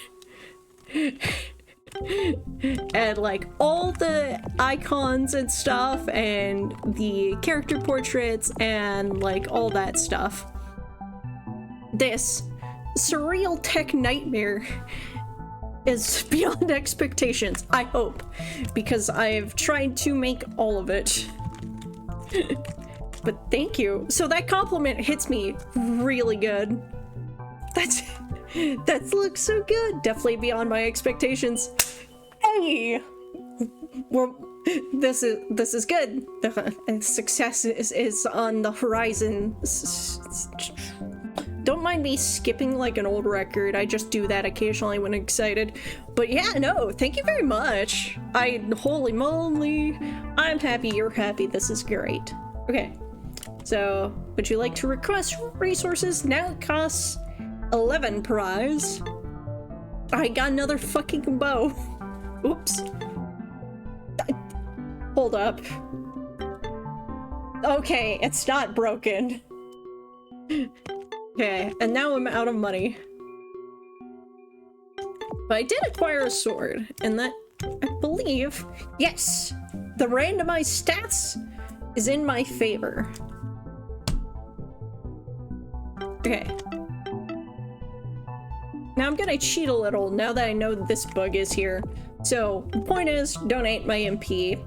And like all the icons and stuff and the character portraits and like all that stuff. This surreal tech nightmare is beyond expectations, I hope, because I've tried to make all of it. But thank you. So that compliment hits me really good. That looks so good. Definitely beyond my expectations. Hey, this is good. The success is on the horizon. Don't mind me skipping like an old record. I just do that occasionally when excited. But yeah, no, thank you very much. Holy moly. I'm happy you're happy. This is great. Okay, so would you like to request resources? Now it costs 11 prize. I got another fucking bow. Oops. Hold up. Okay, it's not broken. Okay, and now I'm out of money. But I did acquire a sword, and that, I believe, yes, the randomized stats is in my favor. Okay. Now I'm gonna cheat a little now that I know this bug is here. So, the point is, donate my MP,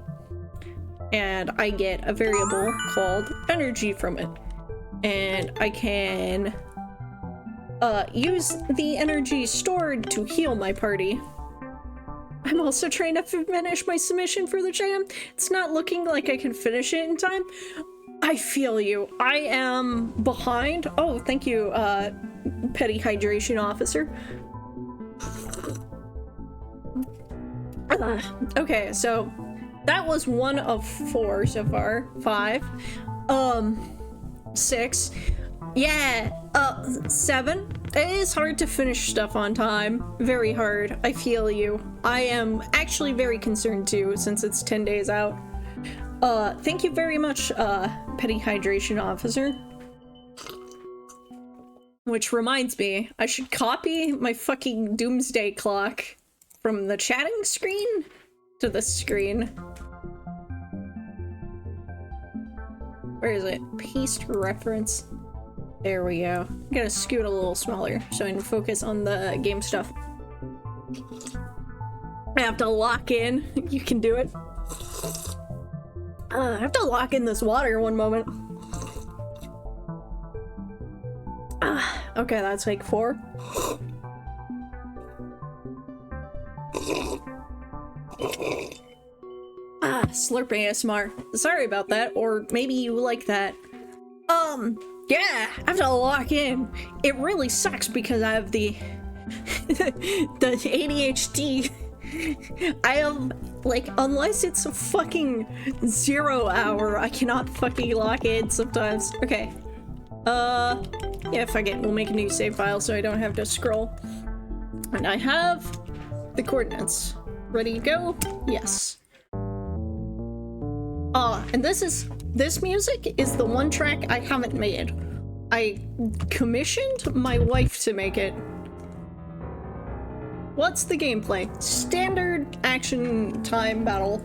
and I get a variable called energy from it. And I can use the energy stored to heal my party. I'm also trying to finish my submission for the jam. It's not looking like I can finish it in time. I feel you. I am behind. Oh, thank you, Petty Hydration Officer. Okay, so that was 1 of 4 so far. 5. 6. Yeah, 7. It is hard to finish stuff on time. Very hard. I feel you. I am actually very concerned too, since it's 10 days out. Thank you very much, Petty Hydration Officer. Which reminds me, I should copy my fucking doomsday clock from the chatting screen to the screen. Where is it? Paste reference. There we go. I'm gonna scoot a little smaller so I can focus on the game stuff. I have to lock in. You can do it. I have to lock in this water one moment. Okay, that's like 4. Slurping ASMR. Sorry about that, or maybe you like that. Yeah, I have to lock in. It really sucks because I have the the ADHD. I am like, unless it's a fucking 0 hour, I cannot fucking lock in sometimes. Okay. Yeah, fuck it. We'll make a new save file so I don't have to scroll. And I have the coordinates. Ready to go? Yes. And this music is the one track I haven't made. I commissioned my wife to make it. What's the gameplay? Standard action time battle.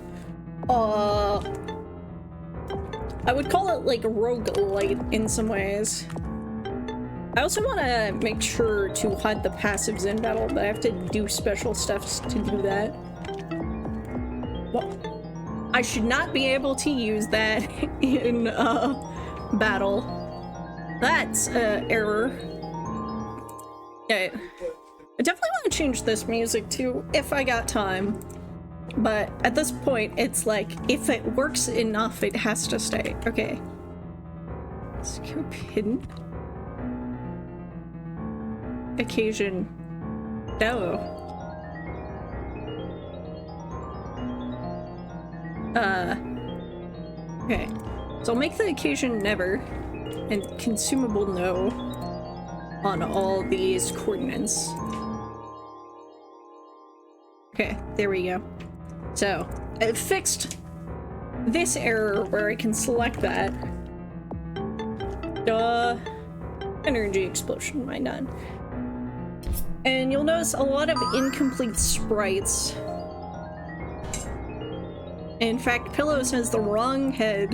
I would call it like roguelite in some ways. I also want to make sure to hide the passives in battle, but I have to do special stuff to do that. Well, I should not be able to use that in battle. That's error. Okay. I definitely want to change this music too, if I got time. But at this point, it's like, if it works enough, it has to stay. Okay. Scoop hidden. Occasion. No. Okay. So I'll make the occasion never, and consumable no on all these coordinates. Okay, there we go. So, it fixed this error where I can select that. Energy explosion, why not? And you'll notice a lot of incomplete sprites. In fact, Pillows has the wrong head.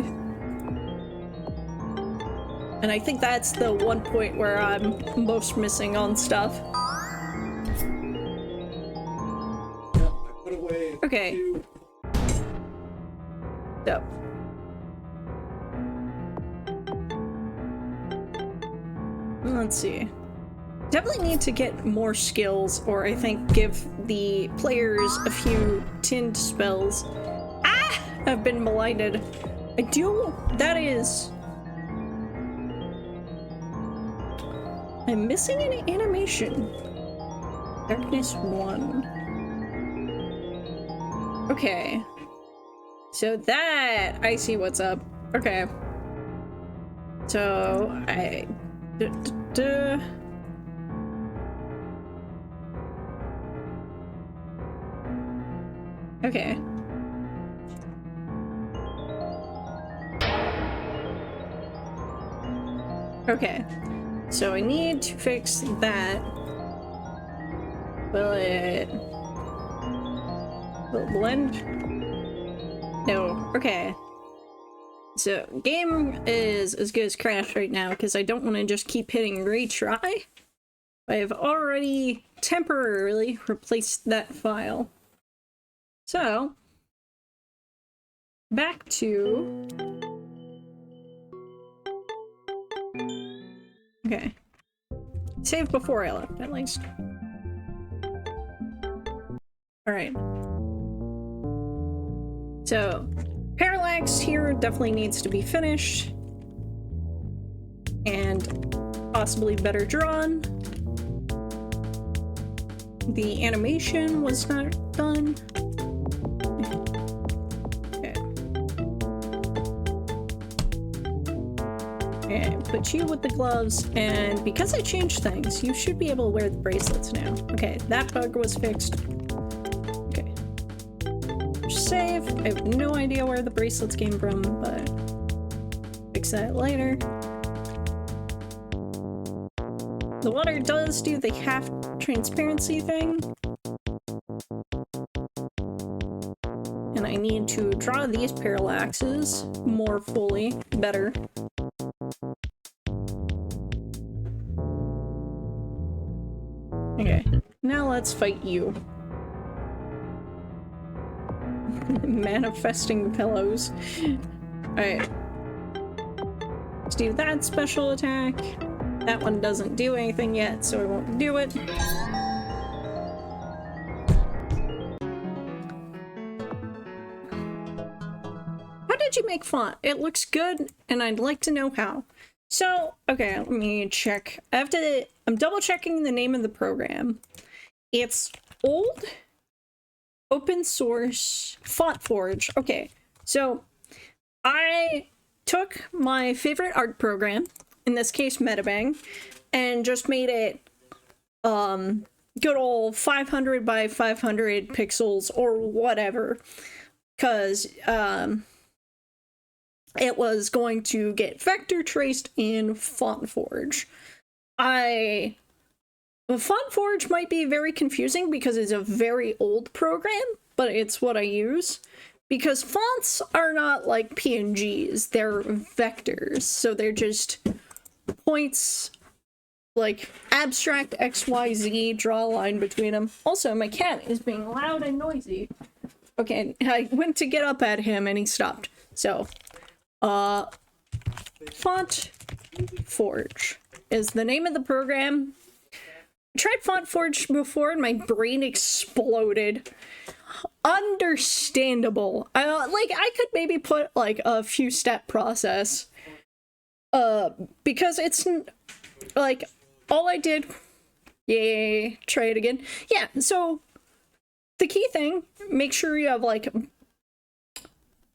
And I think that's the one point where I'm most missing on stuff. Okay. So. Let's see. Definitely need to get more skills, or I think give the players a few tinned spells. Ah! I've been blinded. I do. That is. I'm missing an animation. Darkness 1. Okay. So that. I see what's up. Okay. So I. Okay. Okay. So I need to fix that. Will it blend? No. Okay. So game is as good as crashed right now because I don't want to just keep hitting retry. I've already temporarily replaced that file. So back to. Okay. Save before I left, at least. Alright. So, parallax here definitely needs to be finished. And possibly better drawn. The animation was not done. Okay, put you with the gloves, and because I changed things, you should be able to wear the bracelets now. Okay, that bug was fixed. Okay. Save. I have no idea where the bracelets came from, but fix that later. The water does do the half transparency thing. And I need to draw these parallaxes more fully, better. Okay, now let's fight you. Manifesting pillows. Alright. Let's do that special attack. That one doesn't do anything yet, so I won't do it. How did you make font? It looks good, and I'd like to know how. So, okay, let me check. I'm double checking the name of the program. It's old open source FontForge. Okay, so I took my favorite art program, in this case Metabang, and just made it good old 500 by 500 pixels or whatever, because it was going to get vector traced in FontForge. FontForge might be very confusing because it's a very old program, but it's what I use. Because fonts are not like PNGs, they're vectors, so they're just points, like abstract XYZ, draw a line between them. Also, my cat is being loud and noisy. Okay, I went to get up at him and he stopped. So, FontForge is the name of the program. I tried FontForge before and my brain exploded. Understandable. Like, I could maybe put, like, a few step process. Because it's, like, all I did... Yay, try it again. Yeah, so, the key thing, make sure you have, like...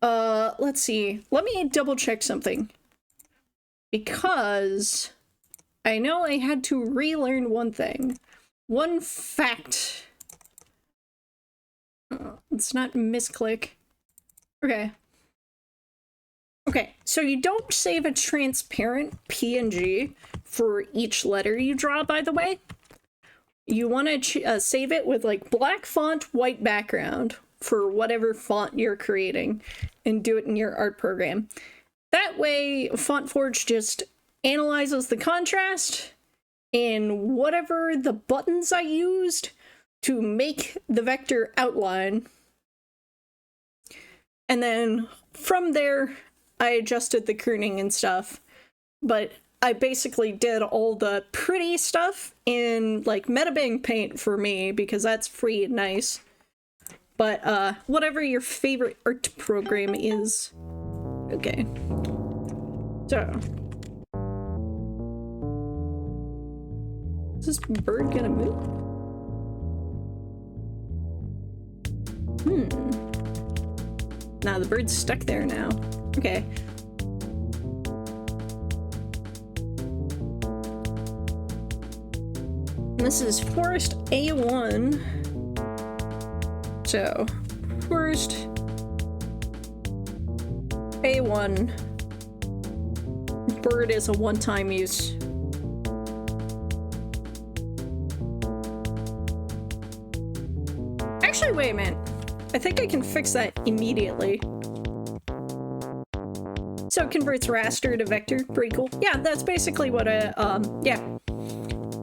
let's see. Let me double check something. Because I know I had to relearn one thing. One fact. Let's not misclick. Okay. Okay, so you don't save a transparent PNG for each letter you draw, by the way. You want to save it with, like, black font, white background for whatever font you're creating, and do it in your art program. That way, FontForge just analyzes the contrast and whatever the buttons I used to make the vector outline And then from there, I adjusted the kerning and stuff. But I basically did all the pretty stuff in, like, Metabang Paint for me, because that's free and nice. But, whatever your favorite art program is. Okay. So. Is this bird gonna move? Nah, the bird's stuck there now. Okay. And this is Forest A1. So, Forest A1. Bird is a one-time use. Actually, wait a minute. I think I can fix that immediately. So it converts raster to vector. Pretty cool. Yeah, that's basically what yeah.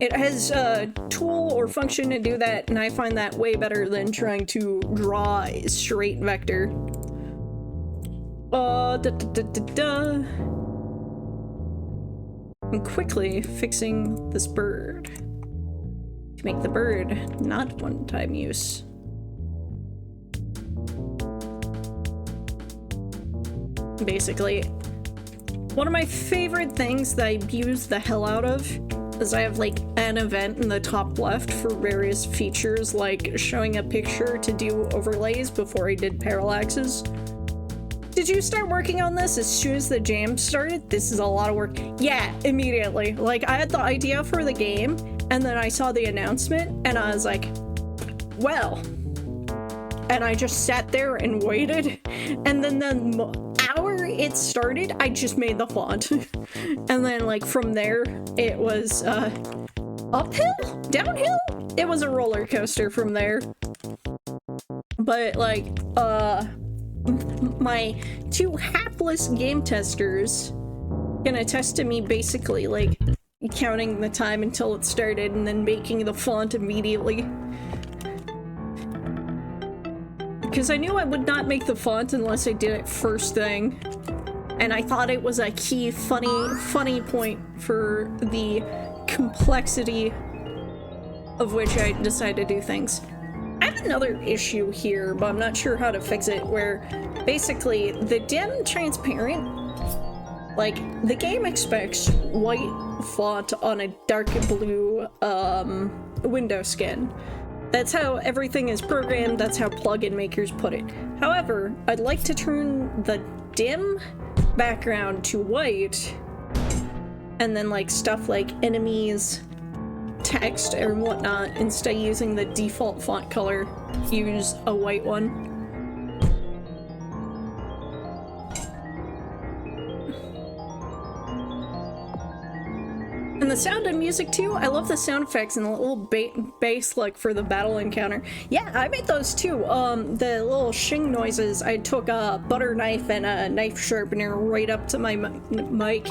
It has a tool or function to do that, and I find that way better than trying to draw a straight vector. I'm quickly fixing this bird to make the bird not one-time use. Basically, one of my favorite things that I abuse the hell out of is I have like an event in the top left for various features, like showing a picture to do overlays before I did parallaxes. Did you start working on this as soon as the jam started? This is a lot of work. Yeah, immediately. Like, I had the idea for the game, and then I saw the announcement, and I was like, well. And I just sat there and waited, and then the hour it started, I just made the font. And then, like, from there, it was, uphill? Downhill? It was a roller coaster from there. But, like, my two hapless game testers can attest to me basically, like, counting the time until it started and then making the font immediately. Because I knew I would not make the font unless I did it first thing. And I thought it was a key, funny point for the complexity of which I decided to do things. I have another issue here, but I'm not sure how to fix it, where basically the dim transparent, like, the game expects white font on a dark blue window skin. That's how everything is programmed, that's how plugin makers put it. However, I'd like to turn the dim background to white, and then like stuff like enemies, text, or whatnot, instead of using the default font color, use a white one. And the sound and music too, I love the sound effects and the little bass like for the battle encounter. Yeah, I made those too. The little shing noises, I took a butter knife and a knife sharpener right up to my mic.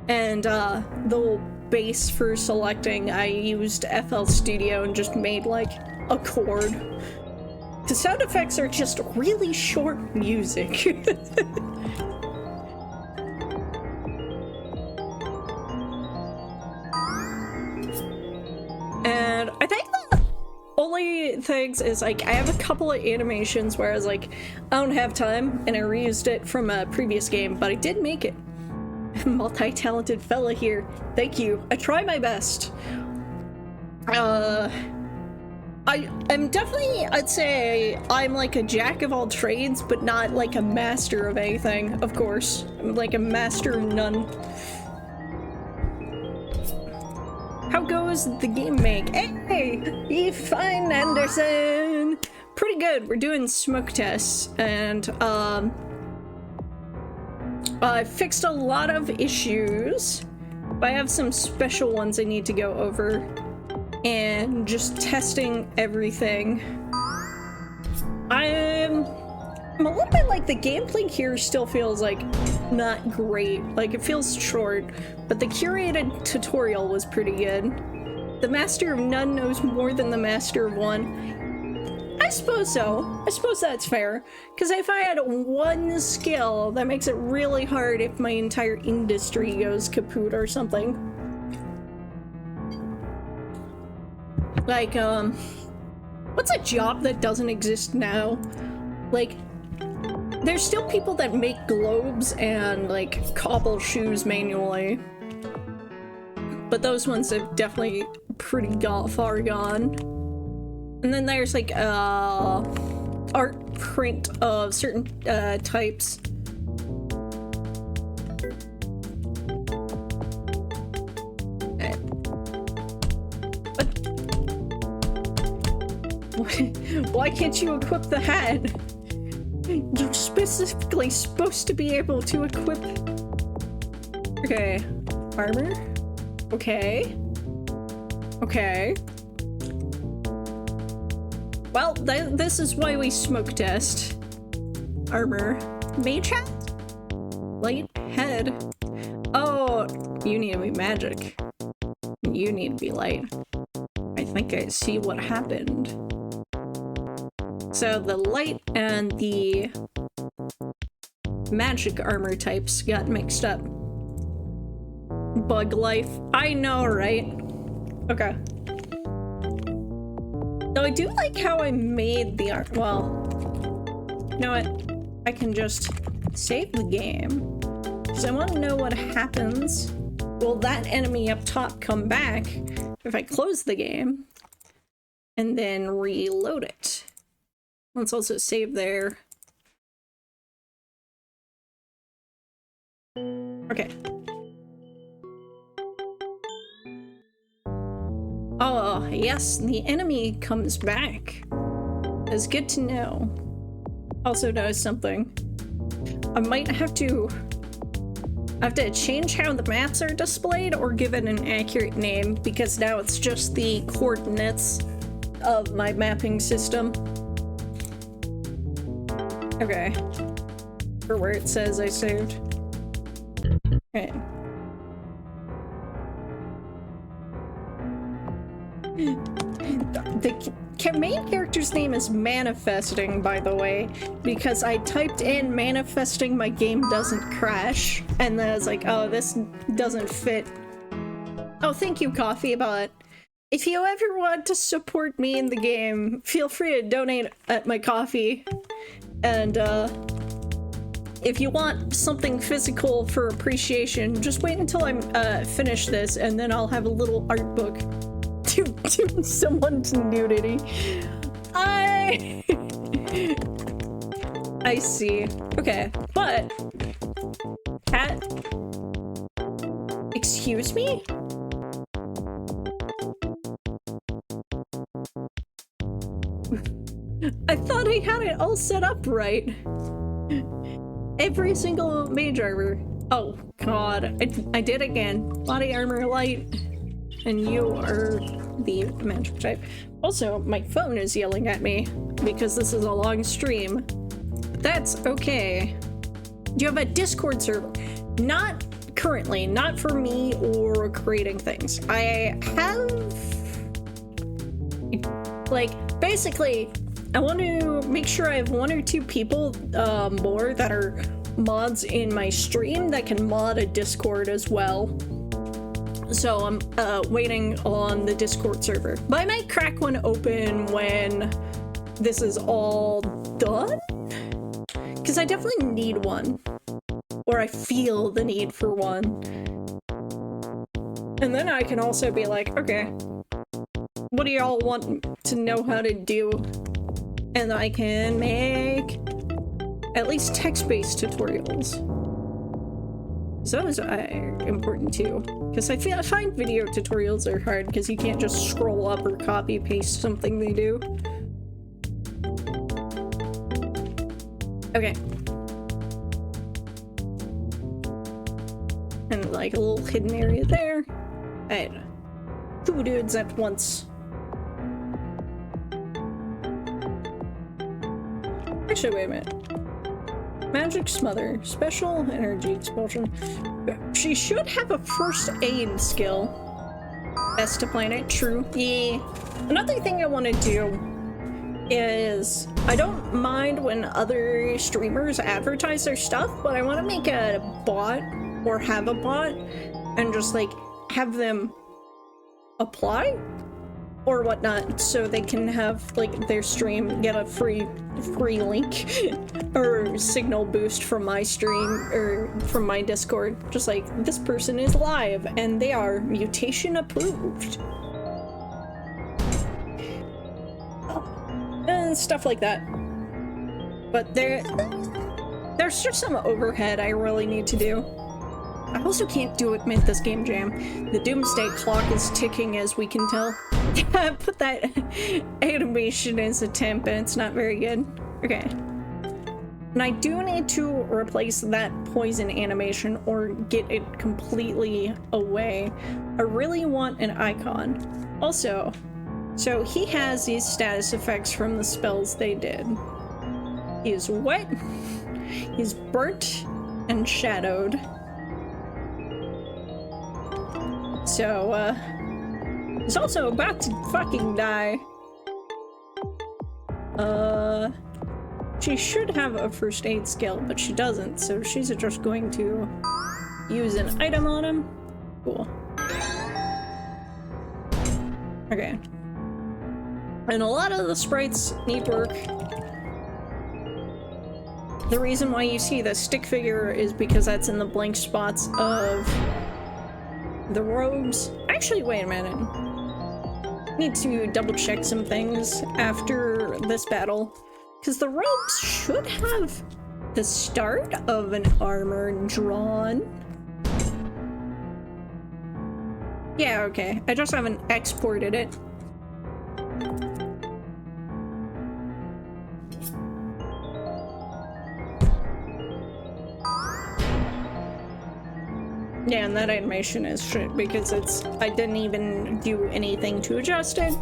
And the little bass for selecting, I used FL Studio and just made like a chord. The sound effects are just really short music. And I think the only things is, like, I have a couple of animations where I was like, I don't have time, and I reused it from a previous game, but I did make it. Multi-talented fella here. Thank you. I try my best. I'm definitely, I'd say I'm like a jack of all trades, but not like a master of anything, of course. I'm like a master of none. How goes the game make? Hey, you fine, Anderson. Pretty good. We're doing smoke tests, and I fixed a lot of issues, but I have some special ones I need to go over, and just testing everything. I'm a little bit like the gameplay here still feels like not great. Like, it feels short, but the curated tutorial was pretty good. The Master of None knows more than the Master of One. I I suppose so. I suppose that's fair. Because if I had one skill, that makes it really hard if my entire industry goes kaput or something. Like, what's a job that doesn't exist now? Like, there's still people that make globes and, like, cobble shoes manually. But those ones have definitely pretty far gone. And then there's, like, art print of certain, types. Why can't you equip the hat? You're specifically supposed to be able to equip... Okay. Armor? Okay. Okay. Well, this is why we smoke test. Armor. Mage hat? Light head. Oh, you need to be magic. You need to be light. I think I see what happened. So the light and the magic armor types got mixed up. Bug life. I know, right? Okay. Though I do like how I made the art. Well, you know what? I can just save the game. Because I want to know what happens. Will that enemy up top come back if I close the game and then reload it? Let's also save there. Okay. Oh, yes, the enemy comes back. That's good to know. Also noticed something. I might have to change how the maps are displayed or give it an accurate name, because now it's just the coordinates of my mapping system. Okay. For where it says I saved. Okay. The main character's name is Manifesting, by the way, because I typed in Manifesting my game doesn't crash, and then I was like, oh, this doesn't fit. Oh, thank you, Coffee, but if you ever want to support me in the game, feel free to donate at my Coffee. And, if you want something physical for appreciation, just wait until I'm, finish this, and then I'll have a little art book to someone's nudity. I see. Okay, but... Cat? Excuse me? I thought I had it all set up right. Every single mage armor. Oh god, I did again. Body armor light, and you are the magic type. Also, my phone is yelling at me because this is a long stream. But that's okay. Do you have a Discord server? Not currently, not for me or creating things. I have... like, basically, I want to make sure I have 1 or 2 people more that are mods in my stream that can mod a Discord as well. So I'm waiting on the Discord server. But I might crack one open when this is all done? Because I definitely need one. Or I feel the need for one. And then I can also be like, okay, what do y'all want to know how to do? And I can make at least text-based tutorials. So those are important too. Because I find video tutorials are hard because you can't just scroll up or copy-paste something they do. Okay. And like a little hidden area there. Alright. 2 dudes at once. Actually, wait a minute. Magic Smother. Special energy expulsion. She should have a first aid skill. Best to planet. True. Yeah. Another thing I want to do is I don't mind when other streamers advertise their stuff, but I want to make a bot or have a bot and just like have them apply or whatnot so they can have like their stream get a free link or signal boost from my stream or from my Discord, just like this person is live and they are mutation approved and stuff like that. But there's just some overhead I really need to do. I also can't do it mid this game jam. The doomsday clock is ticking, as we can tell. I put that animation as a temp and it's not very good. Okay. And I do need to replace that poison animation or get it completely away. I really want an icon. Also, so he has these status effects from the spells they did. He is wet, he's burnt, and shadowed. So, he's also about to fucking die. She should have a first aid skill, but she doesn't, so she's just going to use an item on him. Cool. Okay. And a lot of the sprites need work. The reason why you see the stick figure is because that's in the blank spots of the robes. Actually, wait a minute. Need to double check some things after this battle, because the robes should have the start of an armor drawn. Yeah, okay. I just haven't exported it. Yeah, and that animation is shit because I didn't even do anything to adjust it.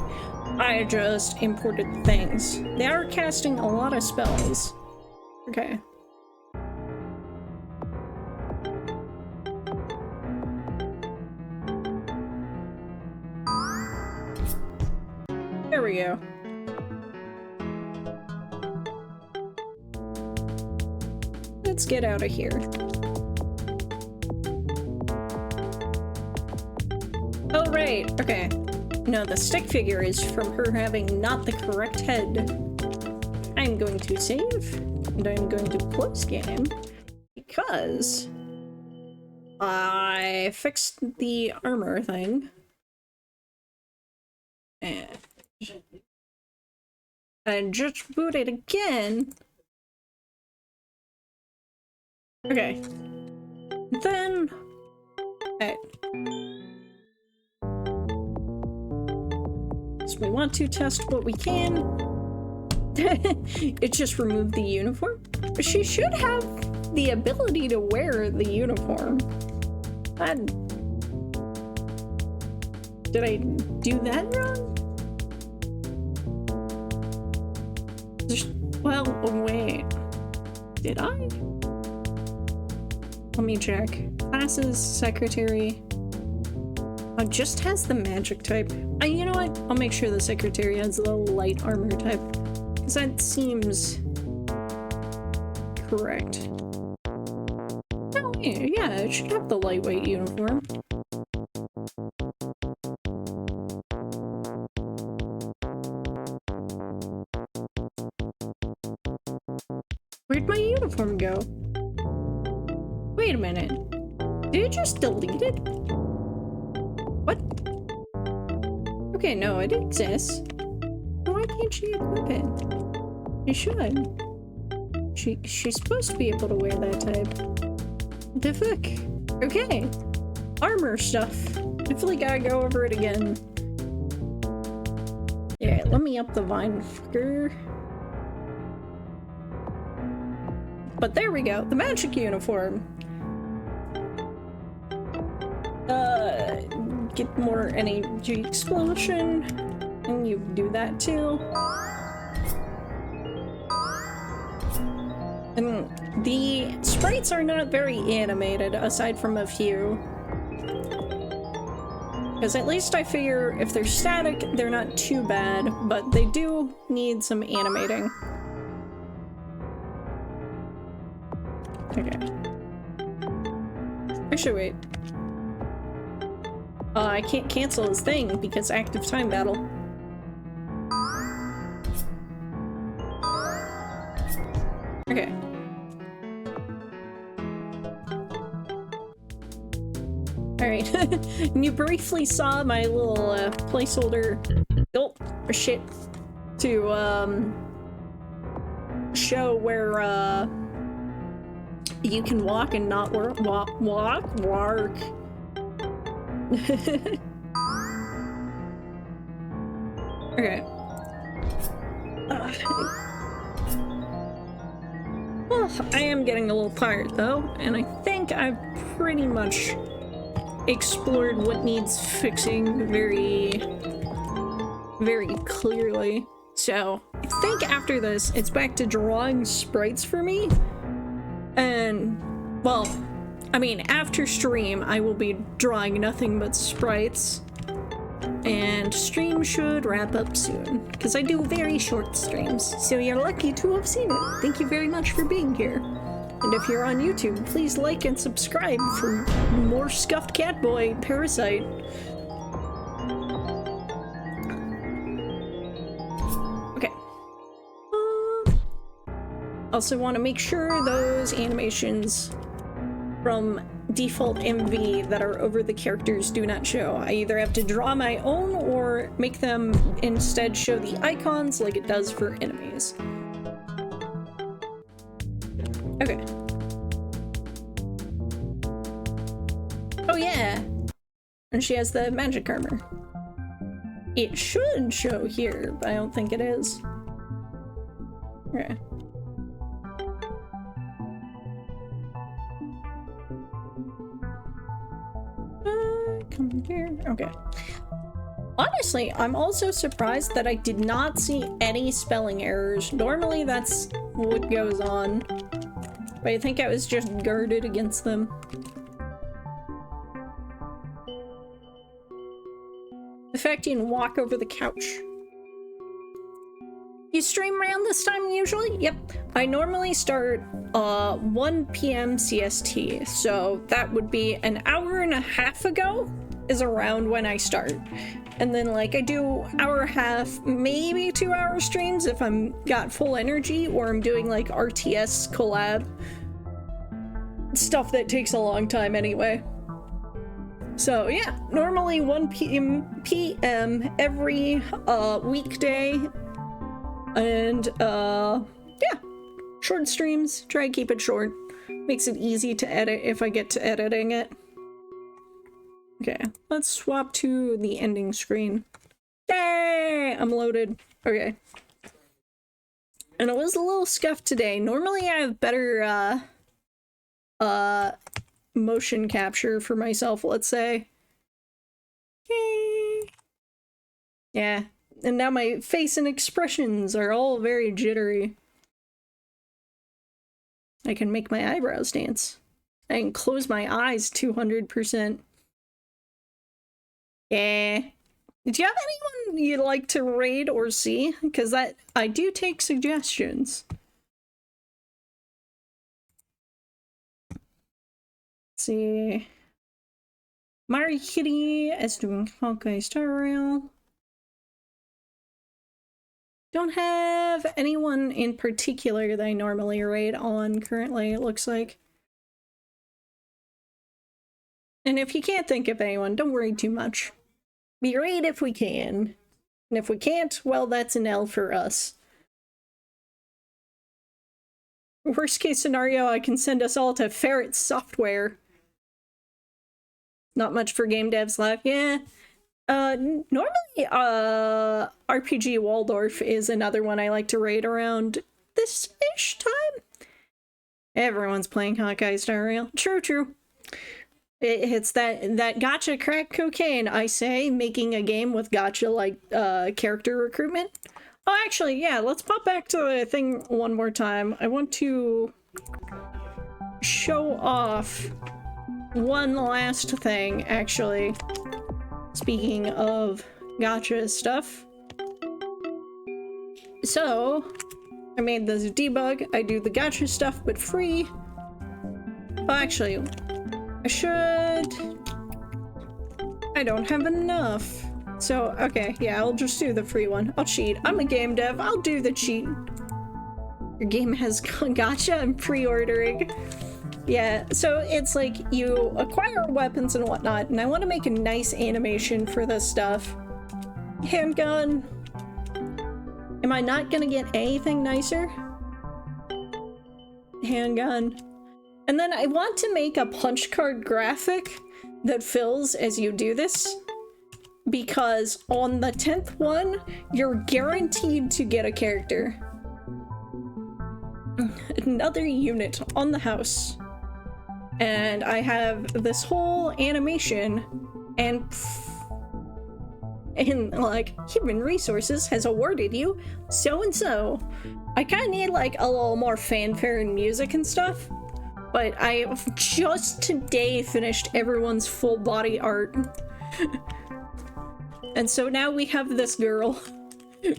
I just imported things. They are casting a lot of spells. Okay. There we go. Let's get out of here. Oh, right, okay. No, the stick figure is from her having not the correct head. I'm going to save, and I'm going to close game, because I fixed the armor thing. And I just booted again. Okay. Then... Alright. So we want to test what we can. It just removed the uniform. She should have the ability to wear the uniform. Did I do that wrong? Well, wait. Did I? Let me check. Classes, secretary. Oh, just has the magic type. You know what? I'll make sure the secretary has the light armor type. Because that seems correct. Oh, yeah, it should have the lightweight uniform. Where'd my uniform go? Wait a minute. Did it just delete it? What? Okay, no, it exists. Why can't she equip it? She should. She's supposed to be able to wear that type. What the fuck? Okay. Armor stuff. Definitely gotta go over it again. Yeah, let me up the vine fucker. But there we go. The magic uniform. Get more energy explosion, and you do that too. And the sprites are not very animated, aside from a few. Because at least I figure if they're static, they're not too bad, but they do need some animating. Okay. Actually, wait. I can't cancel his thing because active time battle. Okay. Alright. You briefly saw my little placeholder shit to show where you can walk and not walk. Okay. Well, I am getting a little tired though, and I think I've pretty much explored what needs fixing very clearly. So I think after this, it's back to drawing sprites for me. And, well, I mean, after stream, I will be drawing nothing but sprites. And stream should wrap up soon, because I do very short streams, so you're lucky to have seen it. Thank you very much for being here. And if you're on YouTube, please like and subscribe for more Scuffed Catboy Parasite. Okay. Also want to make sure those animations from default MV that are over the characters do not show. I either have to draw my own or make them instead show the icons like it does for enemies. Okay. Oh yeah! And she has the magic armor. It should show here, but I don't think it is. Okay. Come here. Okay. Honestly, I'm also surprised that I did not see any spelling errors. Normally that's what goes on. But I think I was just guarded against them. The fact you can walk over the couch. You stream around this time usually? Yep. I normally start 1 p.m. CST, so that would be an hour and a half ago is around when I start. And then like I do hour and a half, maybe 2 hour streams if I'm got full energy, or I'm doing like RTS collab. Stuff that takes a long time anyway. So yeah, normally 1 p.m. every weekday. And yeah, short streams, try to keep it short. Makes it easy to edit if I get to editing it. Okay, let's swap to the ending screen. Yay! I'm loaded. Okay. And it was a little scuffed today. Normally I have better motion capture for myself, let's say. Yay! Yeah. And now my face and expressions are all very jittery. I can make my eyebrows dance. I can close my eyes 200%. Yeah. Do you have anyone you'd like to raid or see? Because I do take suggestions. Let's see. Mari Kitty is doing Hawkeye Star Rail. Don't have anyone in particular that I normally raid on currently, it looks like. And if you can't think of anyone, don't worry too much. We raid if we can. And if we can't, well, that's an L for us. Worst case scenario, I can send us all to Ferret Software. Not much for game devs left. Yeah. Normally, RPG Waldorf is another one I like to raid around this-ish time. Everyone's playing Hawkeye Star Rail. True, true. It hits that gacha crack cocaine, I say, making a game with gacha, like, character recruitment. Oh, actually, yeah, let's pop back to the thing one more time. I want to show off one last thing, actually. Speaking of gacha stuff. So, I made this debug. I do the gacha stuff, but free. Oh, actually, I should... I don't have enough. So, okay, yeah, I'll just do the free one. I'll cheat. I'm a game dev. I'll do the cheat. Your game has gacha. I'm pre-ordering. Yeah, so it's like you acquire weapons and whatnot, and I want to make a nice animation for this stuff. Handgun. Am I not gonna get anything nicer? Handgun. And then I want to make a punch card graphic that fills as you do this, because on the 10th one, you're guaranteed to get a character. Another unit on the house. And I have this whole animation, and like, human resources has awarded you so-and-so. I kind of need like a little more fanfare and music and stuff, but I just today finished everyone's full body art. And so now we have this girl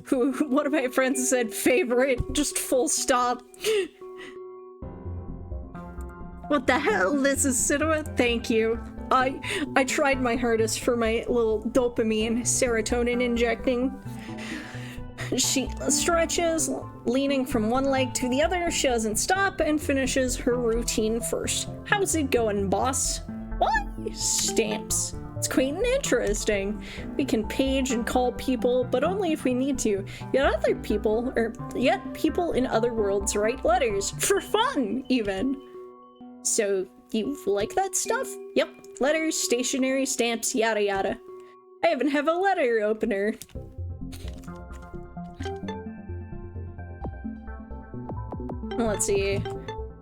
who one of my friends said favorite, just full stop. What the hell? This is cinema? Thank you. I tried my hardest for my little dopamine, serotonin injecting. She stretches, leaning from one leg to the other. She doesn't stop and finishes her routine first. How's it going, boss? What? Stamps. It's quite interesting. We can page and call people, but only if we need to. Yet people in other worlds write letters. For fun, even. So, you like that stuff? Yep. Letters, stationery, stamps, yada yada. I even have a letter opener. Let's see.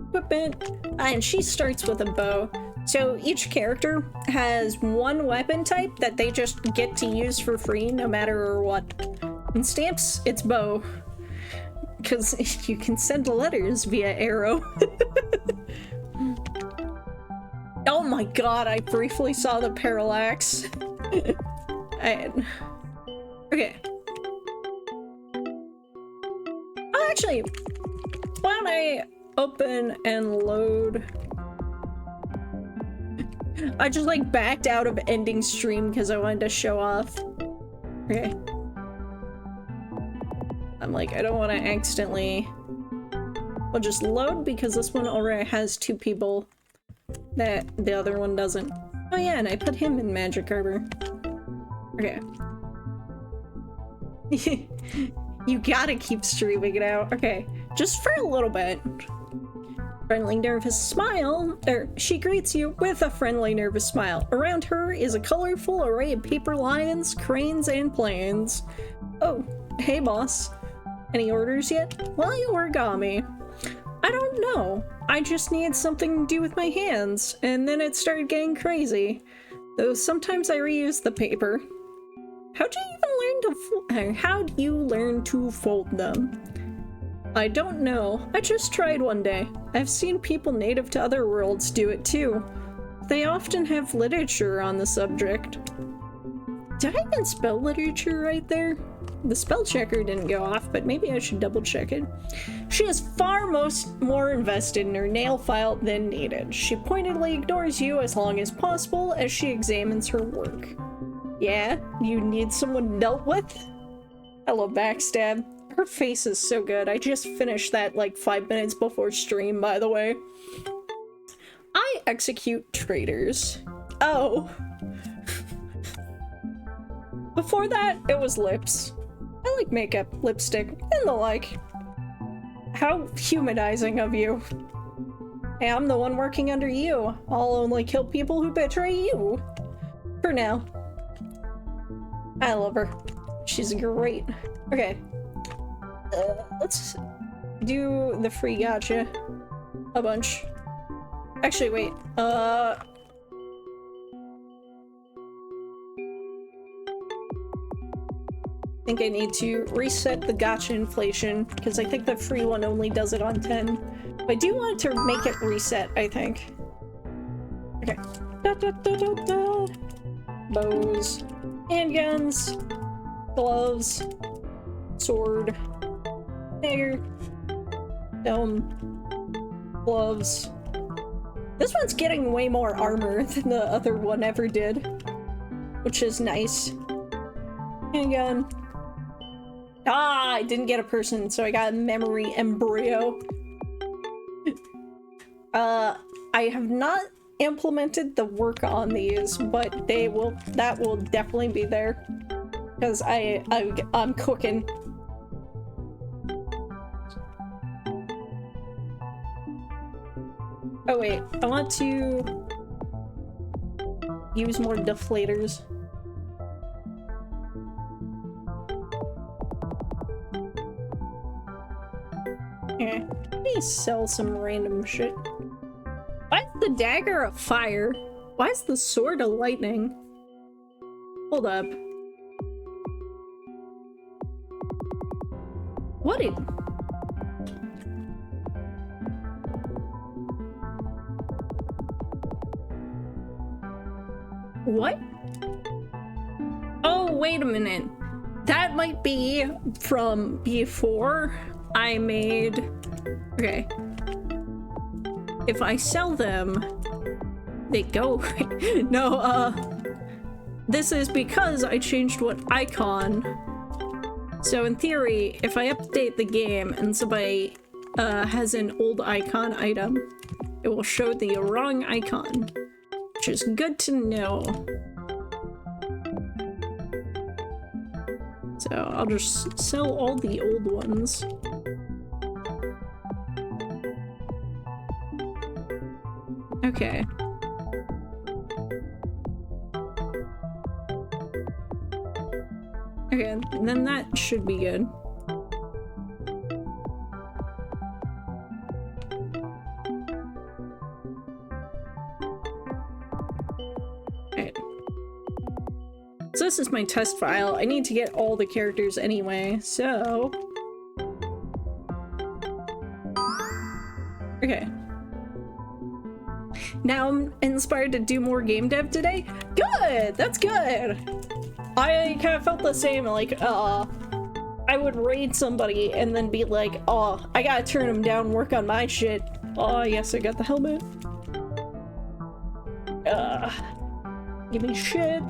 Equipment. And she starts with a bow. So each character has one weapon type that they just get to use for free no matter what. In stamps, it's bow. Because you can send letters via arrow. Oh my god, I briefly saw the parallax. Okay. Oh, actually, why don't I open and load? I just like backed out of ending stream because I wanted to show off. Okay. I'm like, I don't want to accidentally... I'll just load because this one already has 2 people that the other one doesn't. Oh yeah, and I put him in Magic Harbor. Okay. You gotta keep streaming it out. Okay, just for a little bit. Friendly nervous smile, she greets you with a friendly nervous smile. Around her is a colorful array of paper lions, cranes, and planes. Oh, hey boss. Any orders yet? Why origami? I don't know. I just need something to do with my hands, and then it started getting crazy. Though sometimes I reuse the paper. How do you learn to fold them? I don't know. I just tried one day. I've seen people native to other worlds do it too. They often have literature on the subject. Did I even spell literature right there? The spell checker didn't go off, but maybe I should double check it. She is far more invested in her nail file than needed. She pointedly ignores you as long as possible as she examines her work. Yeah, you need someone dealt with? Hello, backstab. Her face is so good. I just finished that like 5 minutes before stream, by the way. I execute traitors. Oh. Before that, it was lips. I like makeup, lipstick, and the like. How humanizing of you. Hey, I'm the one working under you. I'll only kill people who betray you. For now. I love her. She's great. Okay. Let's do the free gacha a bunch. Actually, wait. I think I need to reset the gacha inflation because I think the free one only does it on 10. But I do want to make it reset, I think. Okay. Da, da, da, da, da. Bows. Handguns, gloves, sword, dagger, film, gloves. This one's getting way more armor than the other one ever did, which is nice. Handgun. Ah, I didn't get a person, so I got a memory embryo. I have not implemented the work on these, but that will definitely be there. Because I'm cooking. Oh wait, I want to use more deflators. Okay, let me sell some random shit. Why is the dagger a fire? Why is the sword a lightning? Hold up. What is... What? Oh, wait a minute. That might be from before I made... Okay. If I sell them, they go... No, this is because I changed what icon. So in theory, if I update the game and somebody has an old icon item, it will show the wrong icon. Which is good to know. So I'll just sell all the old ones. Okay. Okay, then that should be good. So this is my test file. I need to get all the characters anyway, so... Okay. Now I'm inspired to do more game dev today? Good! That's good! I kind of felt the same, like, I would raid somebody and then be like, oh, I gotta turn them down, work on my shit. Oh, yes, I got the helmet. Give me shit.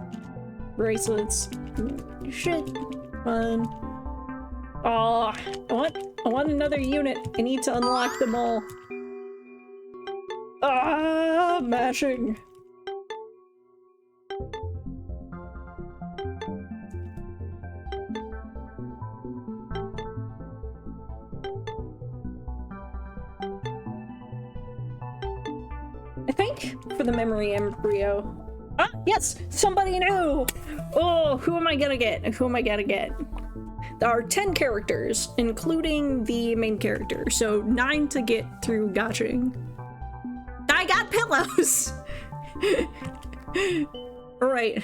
Bracelets. Shit. Fun. Oh, I want another unit. I need to unlock them all. Ah, mashing. I think for the memory embryo. Ah, yes! Somebody new! Oh, who am I gonna get? Who am I gonna get? There are 10 characters, including the main character, so 9 to get through gotching. I got pillows! Alright.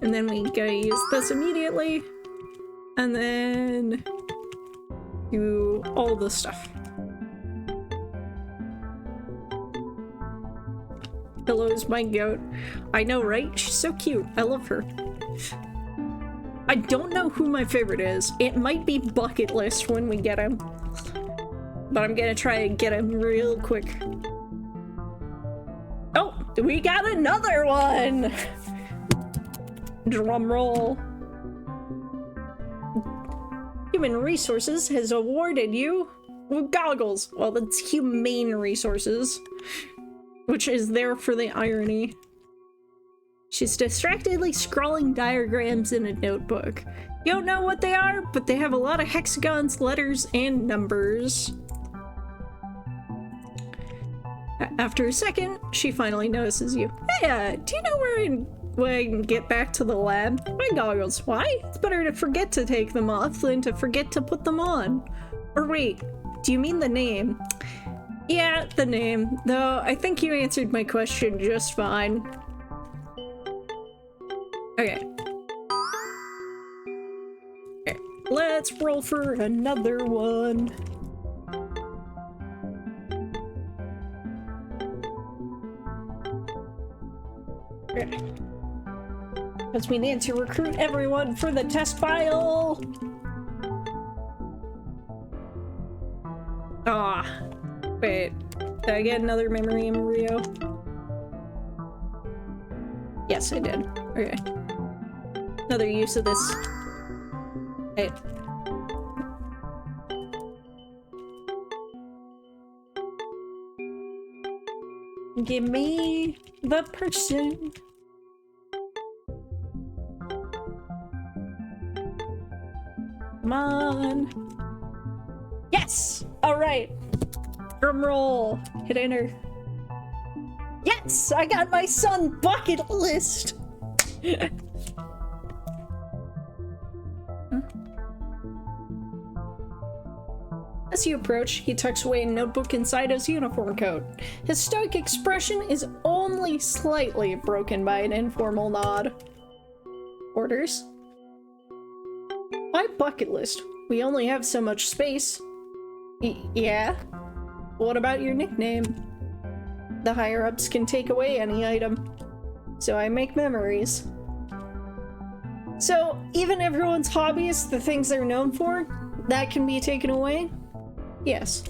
And then we gotta use this immediately. And then do all the stuff. Pillows, my goat. I know, right? She's so cute. I love her. I don't know who my favorite is. It might be bucket list when we get him. But I'm gonna try and get him real quick. Oh, we got another one! Drum roll. Human Resources has awarded you with goggles. Well, that's Humane Resources. Which is there for the irony. She's distractedly scrawling diagrams in a notebook. You don't know what they are, but they have a lot of hexagons, letters, and numbers. After a second, she finally notices you. Hey, do you know where I can get back to the lab? My goggles. Why? It's better to forget to take them off than to forget to put them on. Or wait, do you mean the name? Yeah, the name. Though I think you answered my question just fine. Okay. Okay, let's roll for another one. Okay. Because we need to recruit everyone for the test file! Ah. Wait. Did I get another memory embryo? Yes, I did. Okay. Another use of this. Wait. Give me the person. Come on. Yes! Alright. Drum roll. Hit enter. Yes! I got my son bucket list! As you approach, he tucks away a notebook inside his uniform coat. His stoic expression is only slightly broken by an informal nod. Orders? My bucket list. We only have so much space. Yeah? What about your nickname? The higher-ups can take away any item. So I make memories. So, even everyone's hobbies, the things they're known for, that can be taken away? Yes.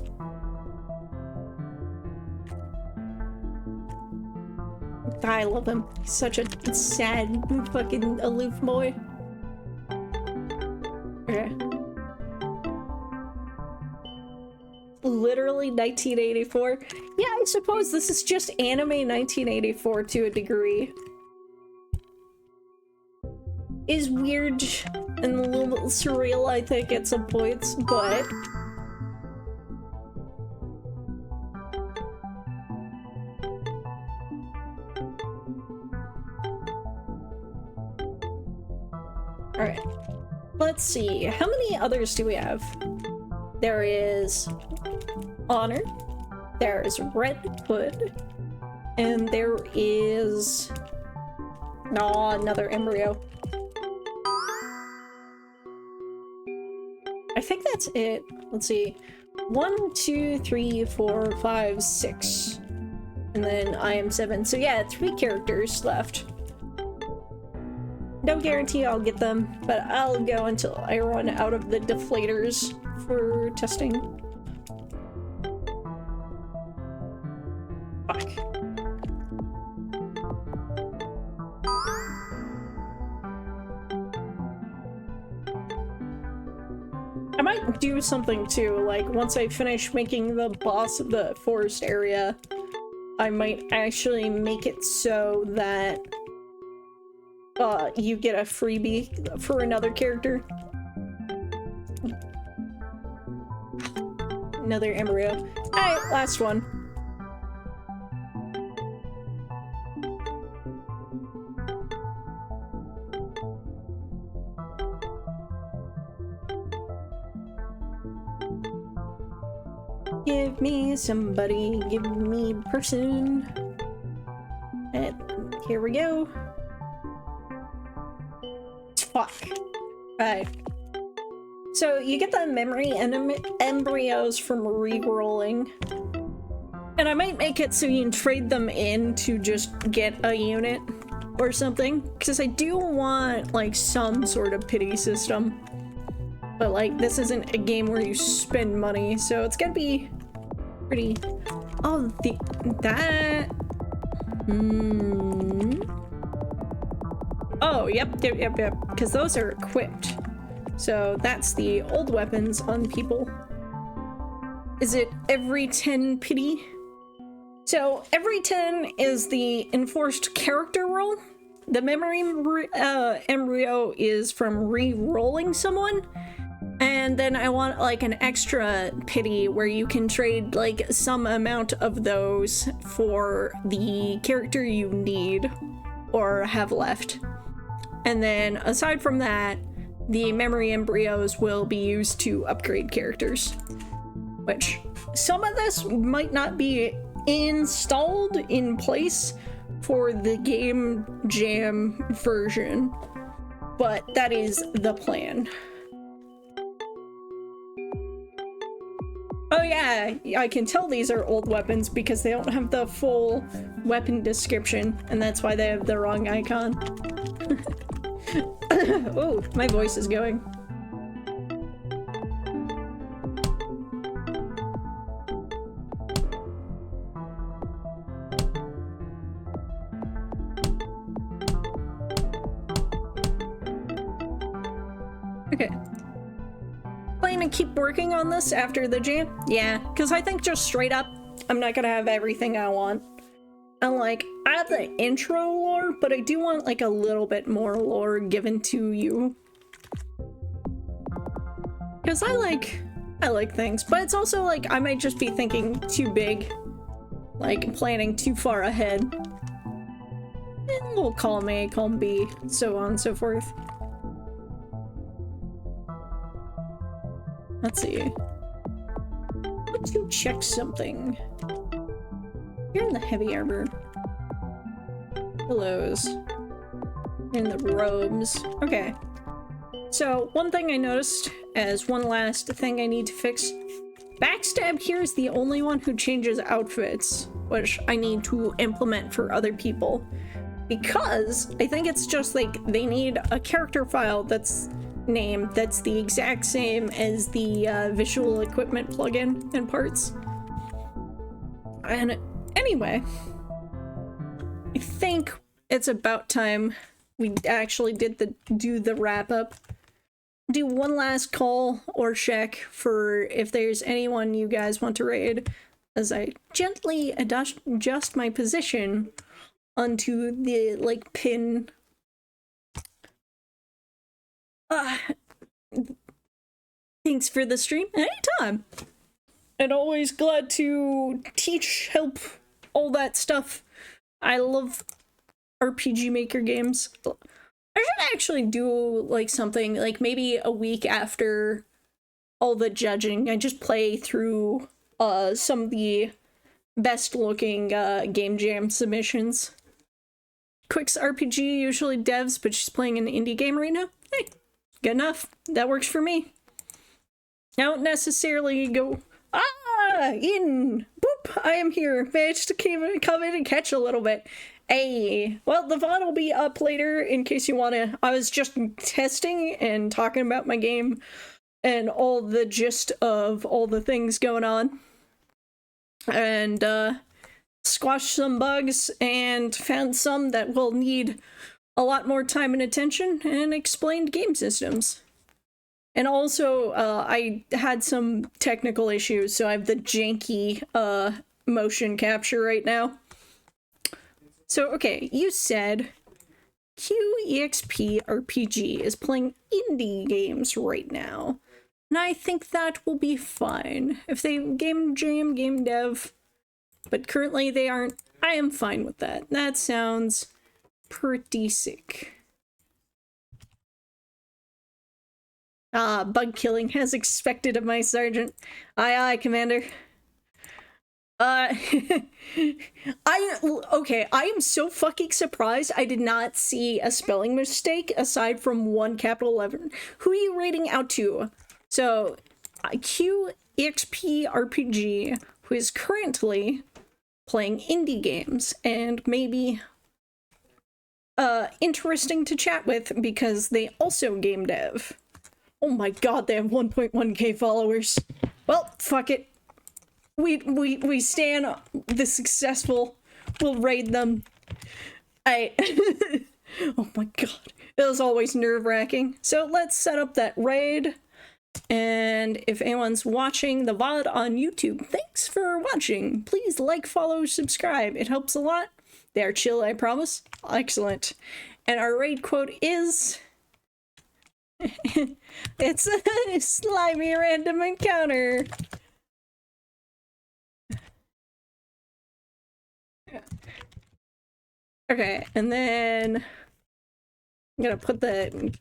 I love him. He's such a sad, fucking aloof boy. Okay. Literally 1984. Yeah, I suppose this is just anime 1984 to a degree. Is weird and a little bit surreal, I think, at some points, but... Alright. Let's see. How many others do we have? There is Honor. There is Red Hood. And there is... Aw, another embryo. I think that's it. Let's see. 1, 2, 3, 4, 5, 6. And then I am 7. So yeah, 3 characters left. No guarantee I'll get them, but I'll go until I run out of the deflators for testing. Fuck. I might do something too, like once I finish making the boss of the forest area, I might actually make it so that you get a freebie for another character. Another embryo. Alright, last one. Give me somebody, give me person. And here we go. Fuck. Alright. So you get the memory and embryos from re-rolling. And I might make it so you can trade them in to just get a unit or something. Because I do want, like, some sort of pity system. But, like, this isn't a game where you spend money, so it's gonna be pretty... Oh, that... Oh, yep, because those are equipped. So that's the old weapons on people. Is it every 10 pity? So every 10 is the enforced character roll. The memory embryo is from re-rolling someone. And then I want like an extra pity where you can trade like some amount of those for the character you need or have left. And then aside from that, the memory embryos will be used to upgrade characters. Which some of this might not be installed in place for the Game Jam version, but that is the plan. Oh yeah, I can tell these are old weapons because they don't have the full weapon description, and that's why they have the wrong icon. Oh, my voice is going. Okay. Plan to keep working on this after the jam? Yeah, because I think just straight up, I'm not gonna have everything I want. And like, I have the intro lore, but I do want like a little bit more lore given to you. Because I like things, but it's also like, I might just be thinking too big. Like, planning too far ahead. And we'll column A, column B, so on and so forth. Let's see. Let's go check something. You're in the heavy armor. Pillows. In the robes. Okay. So, one thing I noticed as one last thing I need to fix. Backstab here is the only one who changes outfits, which I need to implement for other people. Because I think it's just like they need a character file that's name that's the exact same as the visual equipment plugin and parts. And anyway, I think it's about time we actually do the wrap up. Do one last call or check for if there's anyone you guys want to raid as I gently adjust my position onto the like pin. Thanks for the stream. Anytime. And always glad to teach, help, all that stuff. I love RPG Maker games. I should actually do like something like maybe a week after all the judging. I just play through some of the best looking game jam submissions. Quick's RPG usually devs, but she's playing an indie game right now. Hey. Good enough. That works for me. I don't necessarily go, in, boop, I am here. Managed to come in and catch a little bit. Hey, well, the VOD will be up later in case you want to. I was just testing and talking about my game and all the gist of all the things going on. And, squashed some bugs and found some that will need a lot more time and attention and explained game systems. And also, I had some technical issues, so I have the janky, motion capture right now. So, okay, you said QEXP RPG is playing indie games right now. And I think that will be fine. If they game jam, game dev, but currently they aren't, I am fine with that. That sounds pretty sick. Bug killing as expected of my sergeant. Aye aye, Commander. I am so fucking surprised I did not see a spelling mistake aside from one capital letter. Who are you rating out to? So, QEXP RPG, who is currently playing indie games and maybe interesting to chat with because they also game dev. Oh my god, they have 1.1k followers. Well, fuck it. We stand the successful. We'll raid them. Oh my god. It was always nerve-wracking. So let's set up that raid. And if anyone's watching the VOD on YouTube, thanks for watching. Please like, follow, subscribe. It helps a lot. They are chill, I promise. Excellent. And our raid quote is... it's a slimy random encounter. Okay, and then I'm gonna put the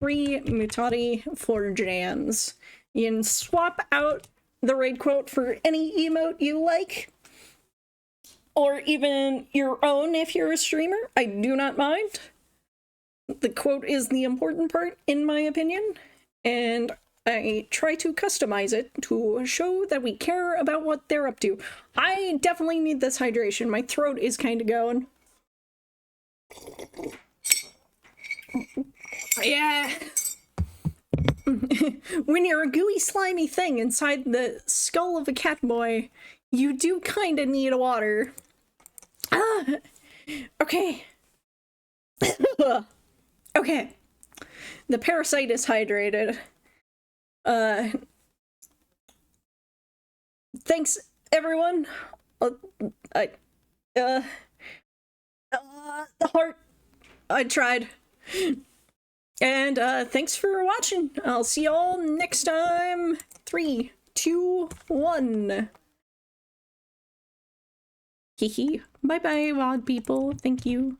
free mutati for jams. You can swap out the raid quote for any emote you like, or even your own if you're a streamer. I do not mind. The quote is the important part, in my opinion, and I try to customize it to show that we care about what they're up to. I definitely need this hydration. My throat is kind of going. Yeah. When you're a gooey, slimy thing inside the skull of a cat boy, you do kind of need water. Ah. Okay. Okay. The parasite is hydrated. Thanks, everyone. The heart. I tried. And, thanks for watching. I'll see y'all next time. 3, 2, 1. Hee hee. Bye-bye, WOD people. Thank you.